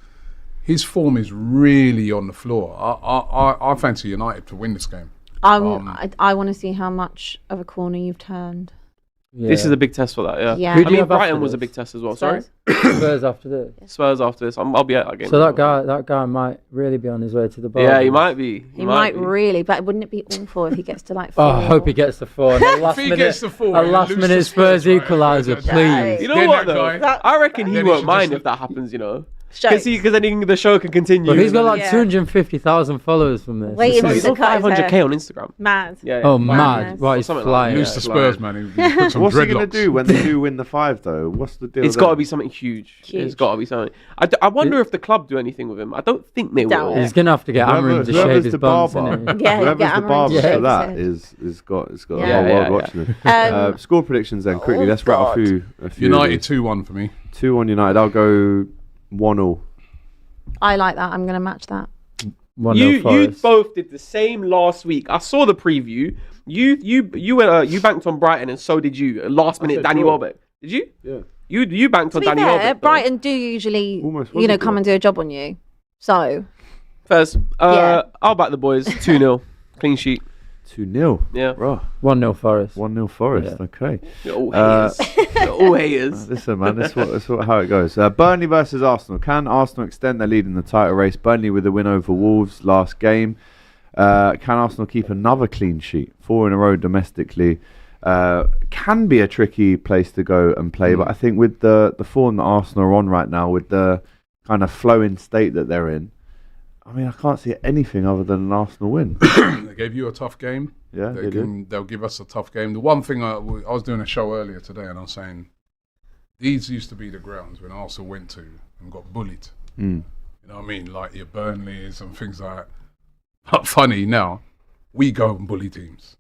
his form is really on the floor. I fancy United to win this game. I want to see how much of a corner you've turned. Yeah. This is a big test for that, yeah. I mean, Brighton was a big test as well. Spurs? Sorry, Spurs after this. Spurs after this. I'll be at that game. So that guy might really be on his way to the bar. Yeah, he might be. He might really, but wouldn't it be awful if he gets to like 4? Oh, I hope he gets to 4. A last minute Spurs equaliser, please. You know what though? I reckon he won't mind if that happens. You know. Because then the show can continue. But he's got like 250,000 followers from this. Wait, he's got 500k on Instagram. Mad. Yeah. Oh, mad. Right, he's flying. Lose to Spurs, man. What's he going to do when they do win the 5, though? What's the deal? It's got to be something huge. It's got to be something. I wonder if the club do anything with him. I don't think they will. He's going to have to get Amram to shave his bumps, isn't he? Yeah, whoever's the barber for that is got the whole world watching him. Score predictions then, quickly. Let's rattle through a few. United 2-1 for me. 2-1 United. I'll go 1-0. I like that. I'm going to match that. You both did the same last week. I saw the preview. You banked on Brighton, and so did you. Last minute, Danny Welbeck. Did you? Yeah. You banked on Danny Welbeck. Brighton do usually, come and do a job on you. So. First, I'll back the boys. 2-0, clean sheet. 2-0. Yeah. Right. 1-0 Forest. 1-0 Forest. Yeah. Okay. You're all haters. You're all haters. Listen, man, that's how it goes. Burnley versus Arsenal. Can Arsenal extend their lead in the title race? Burnley with a win over Wolves last game. Can Arsenal keep another clean sheet? 4 in a row domestically. Can be a tricky place to go and play, but I think with the form that Arsenal are on right now, with the kind of flowing state that they're in, I mean, I can't see anything other than an Arsenal win. They gave you a tough game. Yeah, they'll give us a tough game. The one thing I was doing a show earlier today, and I was saying these used to be the grounds when Arsenal went to and got bullied. You know what I mean? Like your Burnleys and things like that. But funny now, we go and bully teams.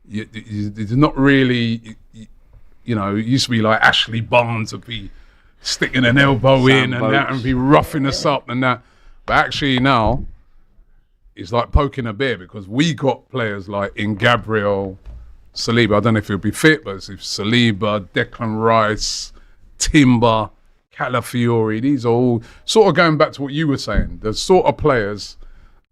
It's not really, you know, it used to be like Ashley Barnes would be sticking an elbow in and that and be roughing us up and that. But actually now, it's like poking a bear because we got players like in Gabriel, Saliba. I don't know if he'll be fit, but it's Saliba, Declan Rice, Timber, Calafiori. These are all sort of going back to what you were saying. The sort of players,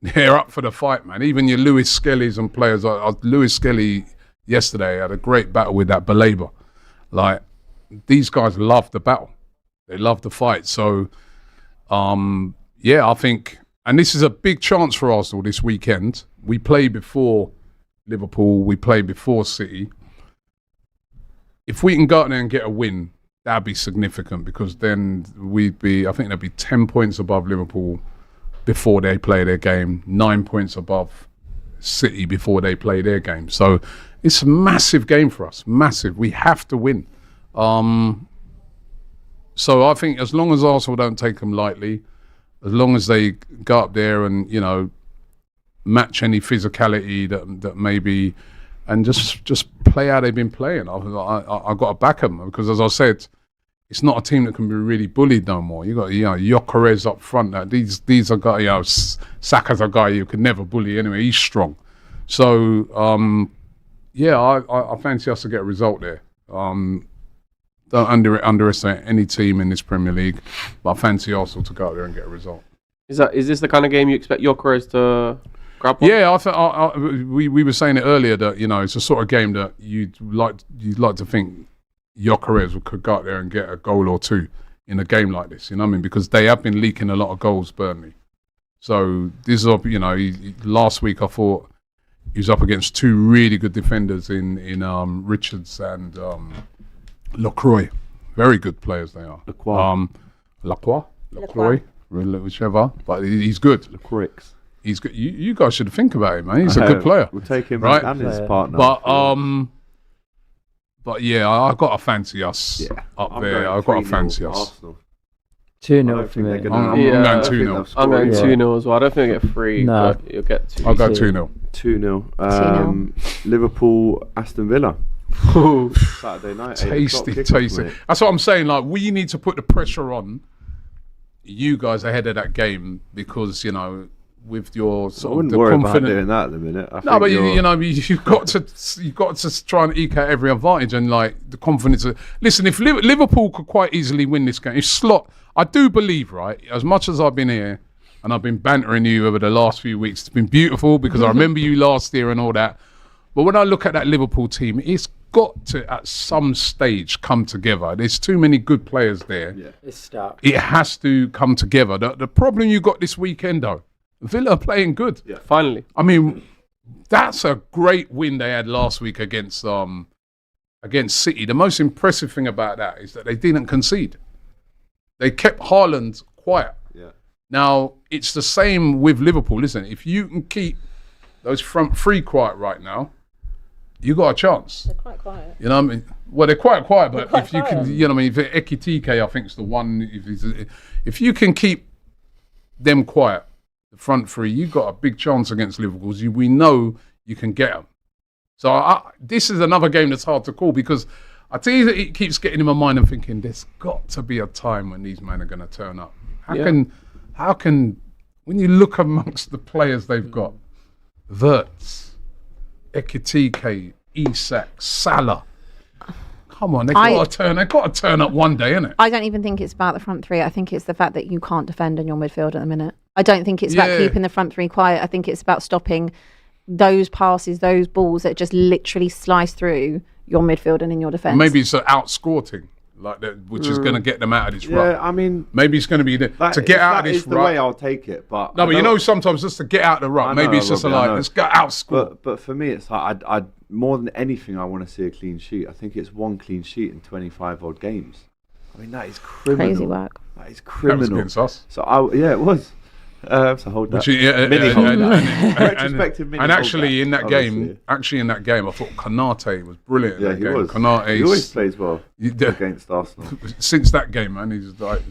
they're up for the fight, man. Even your Lewis Skellies and players. Lewis Skelly yesterday had a great battle with that Baleba. Like, these guys love the battle. They love the fight. So, yeah, I think, and this is a big chance for Arsenal this weekend. We play before Liverpool, we play before City. If we can go out there and get a win, that'd be significant because then I think they'd be 10 points above Liverpool before they play their game, 9 points above City before they play their game. So it's a massive game for us, massive. We have to win. So I think as long as Arsenal don't take them lightly, as long as they go up there and, you know, match any physicality that maybe, and just play how they've been playing. I've got to back them because, as I said, it's not a team that can be really bullied no more. You got, you know, Gyökeres up front. These are guys, you know, Saka's a guy you could never bully anyway. He's strong. So yeah, I fancy us to get a result there. Don't underestimate any team in this Premier League, but I fancy Arsenal to go out there and get a result. Is this the kind of game you expect Gyökeres to grab on? Yeah, we were saying it earlier that, you know, it's a sort of game that you'd like to think Gyökeres could go out there and get a goal or two in a game like this. You know what I mean? Because they have been leaking a lot of goals, Burnley. So this is, you know, last week I thought he was up against two really good defenders in Richards and Lacroix. Very good players they are. Lacroix, whichever. But he's good. Lacroix. He's good. You guys should think about him, man. He's a good player. We'll take him right? and his partner. But yeah, I've got to fancy us up there. I've got to fancy us. Arsenal. 2-0 for me. I'm going 2-0. I'm going 2-0 as well. I don't think I'll get 3, but you'll get 2. I'll go 2-0. 2-0. Liverpool, Aston Villa. Saturday night. Tasty. That's what I'm saying. Like, we need to put the pressure on you guys ahead of that game because, you know, with your sort I wouldn't of worry confidence. about doing that at the minute. No, but you've got to try and eke out every advantage and like the confidence. Listen, if Liverpool could quite easily win this game, if Slot, I do believe, right, as much as I've been here and I've been bantering you over the last few weeks, it's been beautiful because I remember you last year and all that. But when I look at that Liverpool team, it's got to at some stage come together. There's too many good players there. Yeah. It's stuck. It has to come together. The problem you got this weekend, though, Villa are playing good. Yeah, finally. I mean, that's a great win they had last week against City. The most impressive thing about that is that they didn't concede. They kept Haaland quiet. Yeah. Now, it's the same with Liverpool, isn't it? If you can keep those front three quiet right now, you got a chance. They're quite quiet. You know what I mean? Well, they're quite quiet, but if you can, you know what I mean? Ekitike, I think, is the one. If you can keep them quiet, the front three, you got a big chance against Liverpool. We know you can get them. So this is another game that's hard to call because I tell you that it keeps getting in my mind and thinking there's got to be a time when these men are going to turn up. How can when you look amongst the players they've got, Wirtz, Ekitike, Isak, Salah. Come on, they've got to turn up one day, innit? I don't even think it's about the front three. I think it's the fact that you can't defend in your midfield at the minute. I don't think it's about keeping the front three quiet. I think it's about stopping those passes, those balls that just literally slice through your midfield and in your defence. Maybe it's an outscoring like that, which is going to get them out of this rut. I mean, maybe it's going to be to get out of this rut. That is the way I'll take it. But no, but you know, sometimes just to get out of the rut, maybe it's just let's go outscore. But for me, it's like I'd more than anything, I want to see a clean sheet. I think it's one clean sheet in 25 odd games. I mean, that is criminal. Crazy work. That is criminal. That was against us. So it was. So hold that. Retrospective mini. And actually, in that game, I thought Konate was brilliant. Yeah, in that he game. was. Konate, he always plays well against Arsenal. Since that game, man, he's like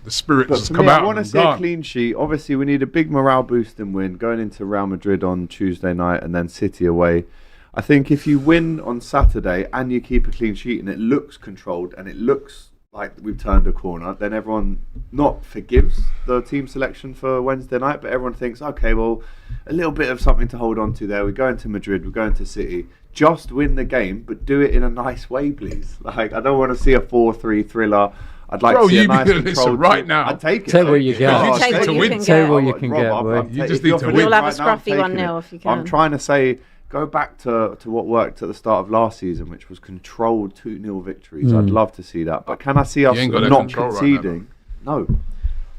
the spirit has come out. I want to see a clean sheet. Obviously, we need a big morale boosting win going into Real Madrid on Tuesday night and then City away. I think if you win on Saturday and you keep a clean sheet and it looks controlled and it looks like we've turned a corner, then everyone not forgives the team selection for Wednesday night, but everyone thinks, okay, well, a little bit of something to hold on to there. We're going to Madrid, we're going to City. Just win the game, but do it in a nice way, please. Like, I don't want to see a 4-3 thriller. I'd like to see a nice controlled right now. I'd take it. Take what you get. Take what you can get. You just need to win. You'll have a scruffy 1-0 if you can. I'm trying to say, go back to what worked at the start of last season, which was controlled 2-0 victories. I'd love to see that. But can I see us not conceding? Right no.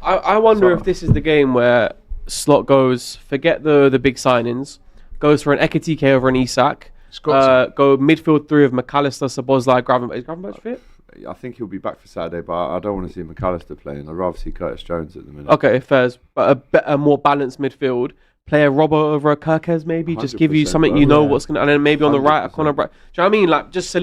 I wonder if this is the game where Slot goes, forget the big signings, goes for an Ekitike over an Isak, go midfield three of McAllister, Szoboszlai, Gravenberch. Is Gravenberch fit? I think he'll be back for Saturday, but I don't want to see McAllister playing. I'd rather see Curtis Jones at the minute. Okay, fair. But a more balanced midfield. Play a Robbo over a Kirkez maybe, just give you something you know what's gonna, and then maybe on the right corner. Do you know what I mean? Like just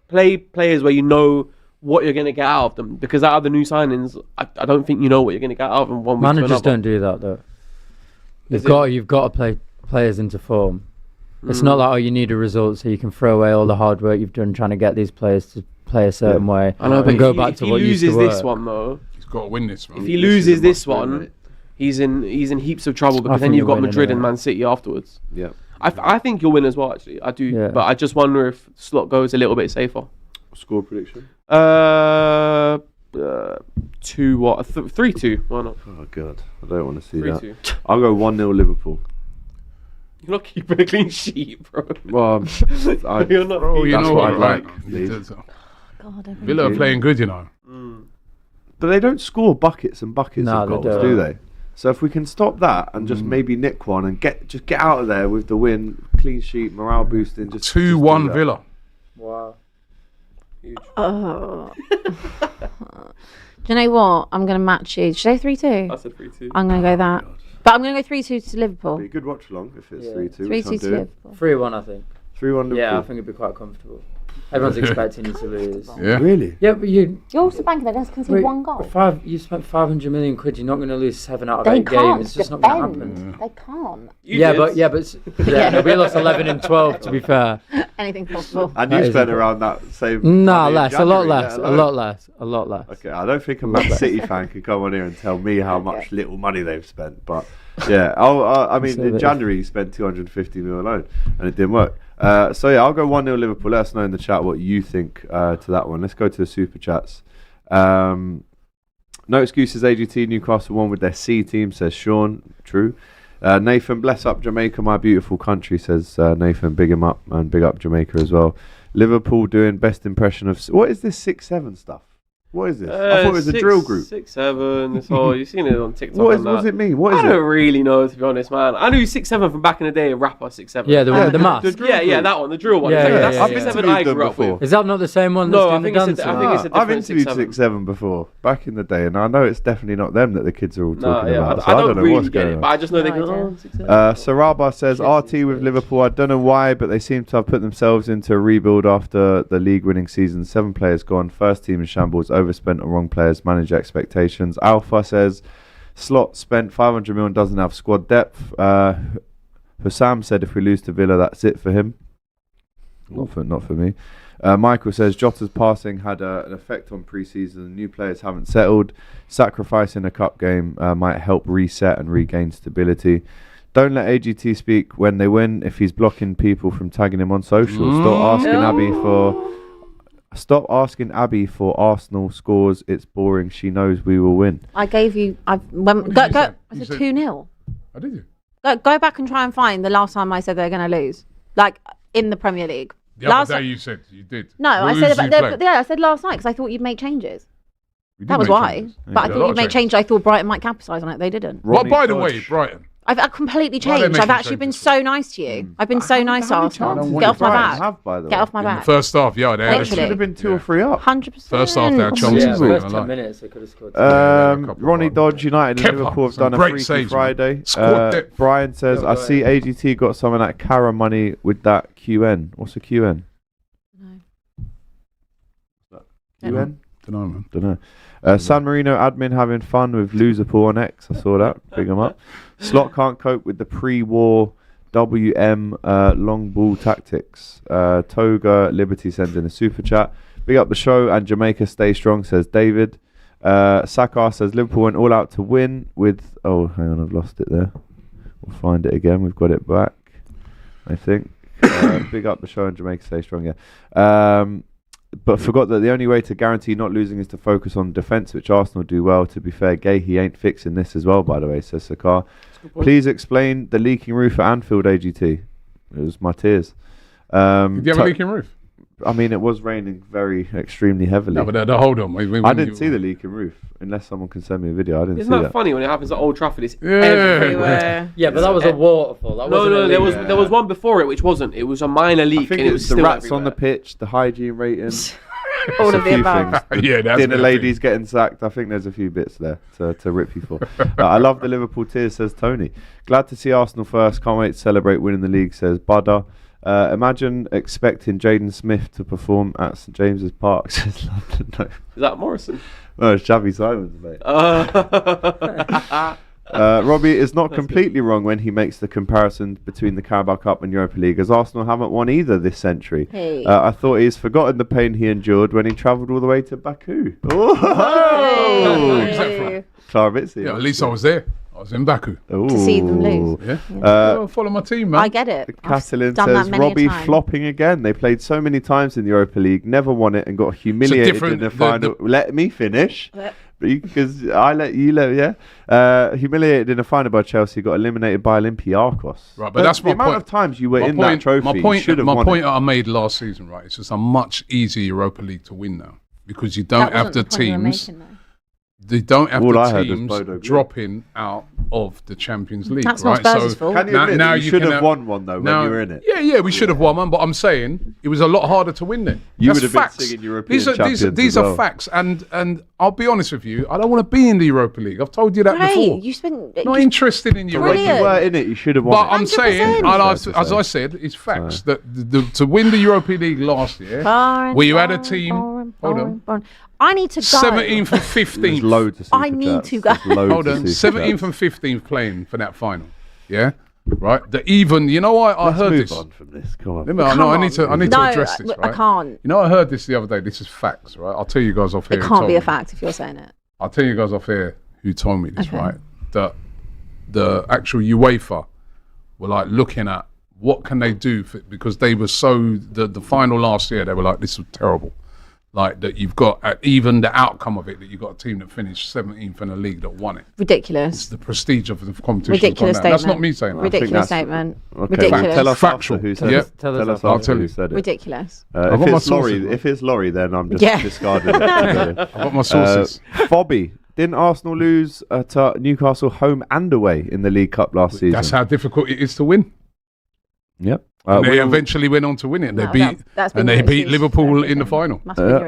play players where you know what you're gonna get out of them. Because out of the new signings, I don't think you know what you're gonna get out of them. One week managers don't do that though. You've got to play players into form. It's not like you need a result so you can throw away all the hard work you've done trying to get these players to play a certain way. I know, but go back to what used to work. If he loses this one though, he's got to win this one. If he loses this one. He's in heaps of trouble because then you've got Madrid and Man City afterwards. Yeah, I think you'll win as well. Actually, I do, but I just wonder if Slot goes a little bit safer. Score prediction? 3-2. Why not? Oh god, I don't want to see 3-2. that. I'll go 1-0 Liverpool. You're not keeping a clean sheet, bro. Well, you're not. Bro, you know what? Like, Villa are playing good, you know. But they don't score buckets and buckets of goals, do they? So if we can stop that and just maybe nick one and get out of there with the win, clean sheet, morale boosting, just 2-1 Villa. Wow. Huge. Oh. Do you know what? I'm going to match you. Did you say 3-2? I said 3-2. I'm going to go that. But I'm going to go 3-2 to Liverpool. It'd be a good watch along if it's 3-2. 3-2 to Liverpool. 3-1, I think. 3-1 Liverpool. Yeah, I think it'd be quite comfortable. Everyone's expecting you to lose. Yeah. Really? Yeah, but You're also banking they're going to concede one goal. You spent 500 million quid. You're not going to lose 7 out of They 8 can't games. It's just not going to happen. They can't. We lost 11 in 12. To be fair, Anything possible. And you spent around that same. No, less, a lot less. Okay, I don't think a Man City fan can come on here and tell me how much little money they've spent, but yeah, I mean, in January you spent 250 mil alone, and it didn't work. So yeah, I'll go 1-0 Liverpool. Let us know in the chat what you think to that one. Let's go to the super chats. No excuses. AGT Newcastle won with their C team, says Sean. True. Nathan, bless up Jamaica, my beautiful country, says Nathan. Big him up and big up Jamaica as well. Liverpool doing best impression of. What is this 6-7 stuff? What is this? I thought it was a drill group. 6-7. This whole you've seen it on TikTok. What does it mean? What is it? I don't really know, to be honest, man. I knew 6-7 from back in the day. A rapper 6-7. Yeah, the one with the mask. Yeah, that one, the drill one. Yeah, that's 6-7 I grew up with. Is that not the same one? No, I think it's a I've interviewed 6-7 before, back in the day, and I know it's definitely not them that the kids are all talking about. So I don't know really what's get going it, on. but I just know they go. Saraba says RT with Liverpool. I don't know why, but they seem to have put themselves into a rebuild after the league-winning season. 7 players gone, first team in shambles, overspent on wrong players, manage expectations. Alpha says Slot spent 500 million, doesn't have squad depth. Hussam said if we lose to Villa, that's it for him. Not for me. Michael says Jota's passing had an effect on pre-season. The new players haven't settled. Sacrificing a cup game might help reset and regain stability. Don't let AGT speak when they win. If he's blocking people from tagging him on social, Stop asking Abby for Arsenal scores. It's boring. She knows we will win. I gave you. I said 2-0. Oh, did you? Go back and try and find the last time I said they're going to lose, like in the Premier League. The other day you said you did. No, I said I said last night because I thought you'd make changes. That was why. Changes. But I thought you'd make changes. I thought Brighton might capitalise on it. They didn't. Well, by the way, Brighton. I've completely changed. I've actually been so nice to you. I've been so nice to Arsenal. Get off my back. Get off my back. First half, yeah, they should have been 2 or 3 up. 100%. First half, they had chances. First 10 minutes, they could have scored. Ronnie Dodge, United and Liverpool have done a Freaky Friday. Brian says, I see AGT got some of that Cara money with that QN. What's a QN? No. QN? Don't know. San Marino admin having fun with Loserpool on X. I saw that. Big them up. Slot can't cope with the pre-war WM long ball tactics. Toga Liberty sends in a super chat. Big up the show and Jamaica stay strong, says David. Sakar says Liverpool went all out to win with. Oh, hang on, I've lost it there. We'll find it again. We've got it back, I think. Big up the show and Jamaica stay strong. Yeah. But forgot that the only way to guarantee not losing is to focus on defence, which Arsenal do well. To be fair, Gahey ain't fixing this as well, by the way, says Sakar. Please explain the leaking roof at Anfield, AGT. It was my tears. Did you have a leaking roof? I mean, it was raining extremely heavily. No, but hold on. I didn't see the leaking roof, unless someone can send me a video. I didn't see that. Isn't that funny when it happens at Old Trafford? It's everywhere. Yeah, but that was a waterfall. No, there was one before it which wasn't. It was a minor leak, and it was the still rats everywhere. on the pitch, the hygiene rating. All of the above. Yeah, that's dinner ladies getting sacked. I think there's a few bits there to rip you for. I love the Liverpool tears, says Tony. Glad to see Arsenal first. Can't wait to celebrate winning the league, says Buddha. Imagine expecting Jaden Smith to perform at St James's Park, says London. No. Is that Morrison? No, it's Xavi Simons, mate. Robbie is not completely wrong when he makes the comparison between the Carabao Cup and Europa League, as Arsenal haven't won either this century. Hey. I thought he's forgotten the pain he endured when he travelled all the way to Baku. Oh! Who's that from? Klaravitsi. Yeah, at least I was there. I was in Baku. To see them lose. Yeah. Follow my team, man. I get it. Catalan says Robbie flopping again. They played so many times in the Europa League, never won it, and got humiliated in the final. Let me finish. Because humiliated in a final by Chelsea, got eliminated by Olympiacos. Right, but that's the amount of times you were in that trophy. My point that I made last season, right? It's just a much easier Europa League to win now because you don't have the teams. They don't have the teams dropping out of the Champions League. That's right? not Spurs' fault. Can you admit you should have won one though when you were in it? Yeah, we should have won one, but I'm saying it was a lot harder to win it. You would have been singing European champions. These are facts, and I'll be honest with you. I don't want to be in the Europa League. I've told you that before. You spent not interested in Europa League. When you were in it, you should have won. But I'm saying, as I said, it's facts that to win the Europa League last year, where you had a team. Hold on. I need to go. 17th and 15th. Loads of I need to go. Hold on. 17th and 15th playing for that final. Yeah. Right. You know what? I heard this. On from this. Come on. I need to address this. Right? I can't. You know, I heard this the other day. This is facts, right? I'll tell you guys off here. It can't be a fact if you're saying it. I'll tell you guys off here who told me this, right? That the actual UEFA were like looking at what can they do because they were the final last year. They were like, this was terrible. Like that, you've got even the outcome of it that you've got a team that finished 17th in a league that won it. Ridiculous. It's the prestige of the competition. Ridiculous statement. That's not me saying that. Ridiculous statement. Okay. Ridiculous. Tell us Factual. Who said it. Tell us I'll tell you. Who said it. Ridiculous. If it's Laurie, then I'm just discarding it. I've got my sources. Bobby, didn't Arsenal lose to Newcastle home and away in the League Cup last season? That's how difficult it is to win. Yep. They eventually went on to win it. They beat Liverpool in the final.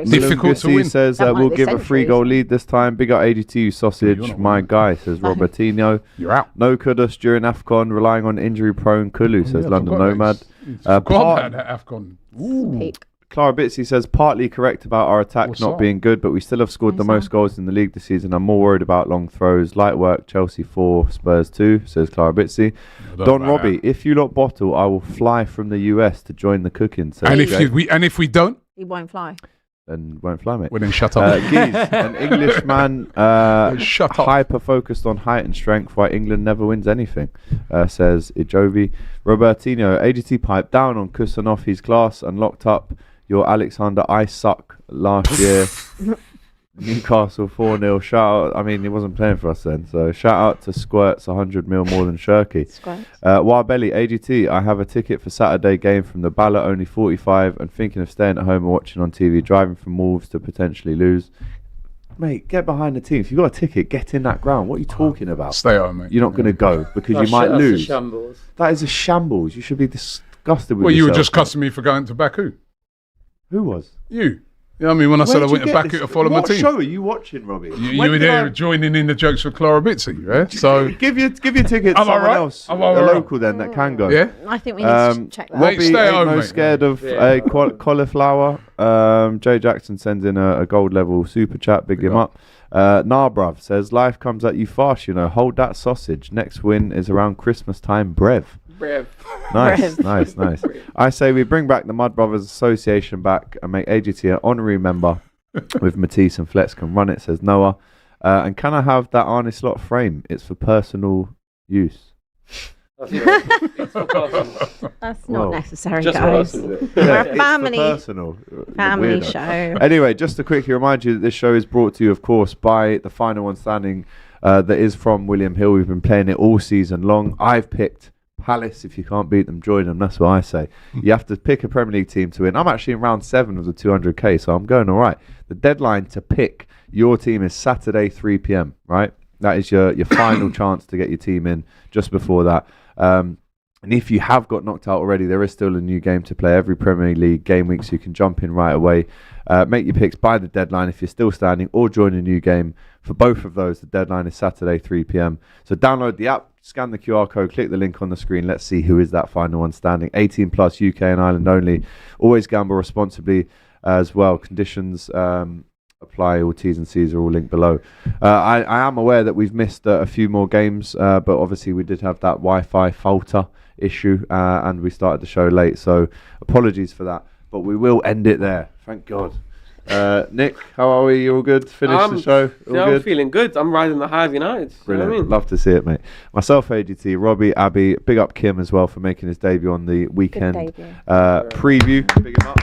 Difficult to win. Says we'll give a 3-goal lead this time. Big up AGT sausage, my guy, says Robertinho. You're out. No Kudus during AFCON, relying on injury-prone Kulu, says London Nomad. Forgot about AFCON. Clara Bitsy says partly correct about our attack not being good, but we still have scored the most goals in the league this season. I'm more worried about long throws. Light work, Chelsea 4, Spurs 2, says Clara Bitsy. Don Robbie, if you lot bottle, I will fly from the US to join the cooking. And if we don't, he won't fly. Then won't fly, mate. Well, then shut up. Geese, an Englishman hyper-focused on height and strength, why England never wins anything, says Ijovi. Robertinho, AGT pipe down on Kusanov, his class, and locked up your Alexander Isak last year. Newcastle 4-0. Shout out. I mean, he wasn't playing for us then. So shout out to Squirts, 100 mil more than Shirky. Warbelly, AGT. I have a ticket for Saturday game from the Ballot, only 45, and thinking of staying at home and watching on TV, driving from Wolves to potentially lose. Mate, get behind the team. If you've got a ticket, get in that ground. What are you talking about? Stay home, mate. You're not going to go because you might lose. That is a shambles. You should be disgusted with yourself. You were just cussing me for going to Baku. Who was? You. You know what I mean? When I said I went to Baku to follow my team. What show are you watching, Robbie? You were there joining in the jokes with Clara Bitsy, right? So give your ticket to someone else, a local then that can go. Yeah, I think we need to check that. Robbie stay ain't home, scared of a cauliflower. Jay Jackson sends in a gold level super chat. Big him up. Nah, bruv says life comes at you fast. You know, hold that sausage. Next win is around Christmas time. Brev. Nice. I say we bring back the Mud Brothers Association back and make AGT an honorary member with Matisse and Flex can run it, says Noah. And can I have that Arnie slot frame? It's for personal use. That's not necessary, guys. We're a family show. Anyway, just to quickly remind you that this show is brought to you, of course, by the final one standing that is from William Hill. We've been playing it all season long. I've picked Palace. If you can't beat them, join them. That's what I say. You have to pick a Premier League team to win. I'm actually in round 7 of the 200k, so I'm going all right. The deadline to pick your team is Saturday 3 p.m. right? That is your final chance to get your team in just before that. And if you have got knocked out already, there is still a new game to play every Premier League game week, so you can jump in right away. Make your picks by the deadline if you're still standing, or join a new game. For both of those, the deadline is Saturday 3 p.m. So download the app, scan the QR code, click the link on the screen. Let's see who is that final one standing. 18 plus, UK and Ireland only. Always gamble responsibly as well. Conditions apply. All T's and C's are all linked below. I am aware that we've missed a few more games, but obviously we did have that Wi-Fi falter issue and we started the show late. So apologies for that, but we will end it there. Thank God. Nick, how are we? You all good? Finish the show? All good? I'm feeling good. I'm riding the high of United. Brilliant. You know what I mean? Love to see it, mate. Myself, AGT, Robbie, Abby, big up Kim as well for making his debut on the weekend preview. Big him up.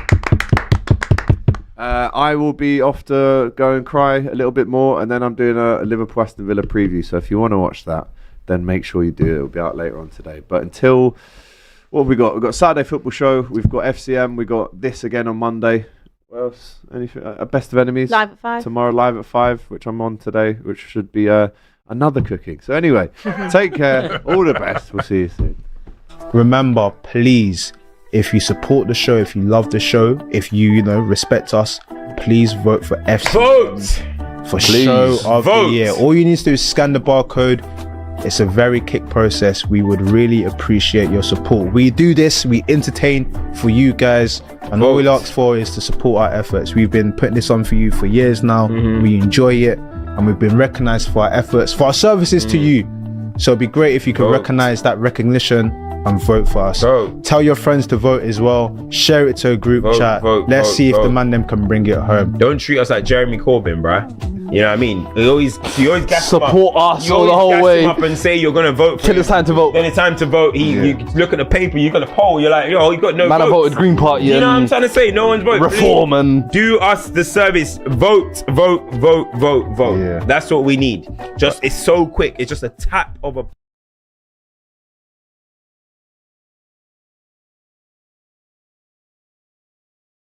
I will be off to go and cry a little bit more, and then I'm doing a Liverpool Aston Villa preview. So if you want to watch that, then make sure you do. It'll be out later on today. But until, what have we got? We've got Saturday football show. We've got FCM. We've got this again on Monday. What else? Anything? Best of Enemies. Live at 5. Tomorrow live at 5, which I'm on today, which should be another cooking. So anyway, take care. All the best. We'll see you soon. Remember, please, if you support the show, if you love the show, if you respect us, please vote for FC. for show of the year. All you need to do is scan the barcode. It's a very quick process. We would really appreciate your support. We do this, we entertain for you guys, and all we ask for is to support our efforts. We've been putting this on for you for years now. We enjoy it, and we've been recognized for our efforts, for our services to you. So it'd be great if you could recognize that recognition and vote for us. Tell your friends to vote as well. Share it to a group chat. Let's see if the man them can bring it home. Don't treat us like Jeremy Corbyn, bruh. You know what I mean? You always gas support us all the whole way. Him up and say you're gonna vote. Till it's time to vote. Then it's time to vote. You look at the paper. You got a poll. You're like, yo, you got no. Man, votes. I voted Green Party. You know what I'm trying to say? No one's voting. Reform and do us the service. Vote. Yeah. That's what we need. It's so quick. It's just a tap of a.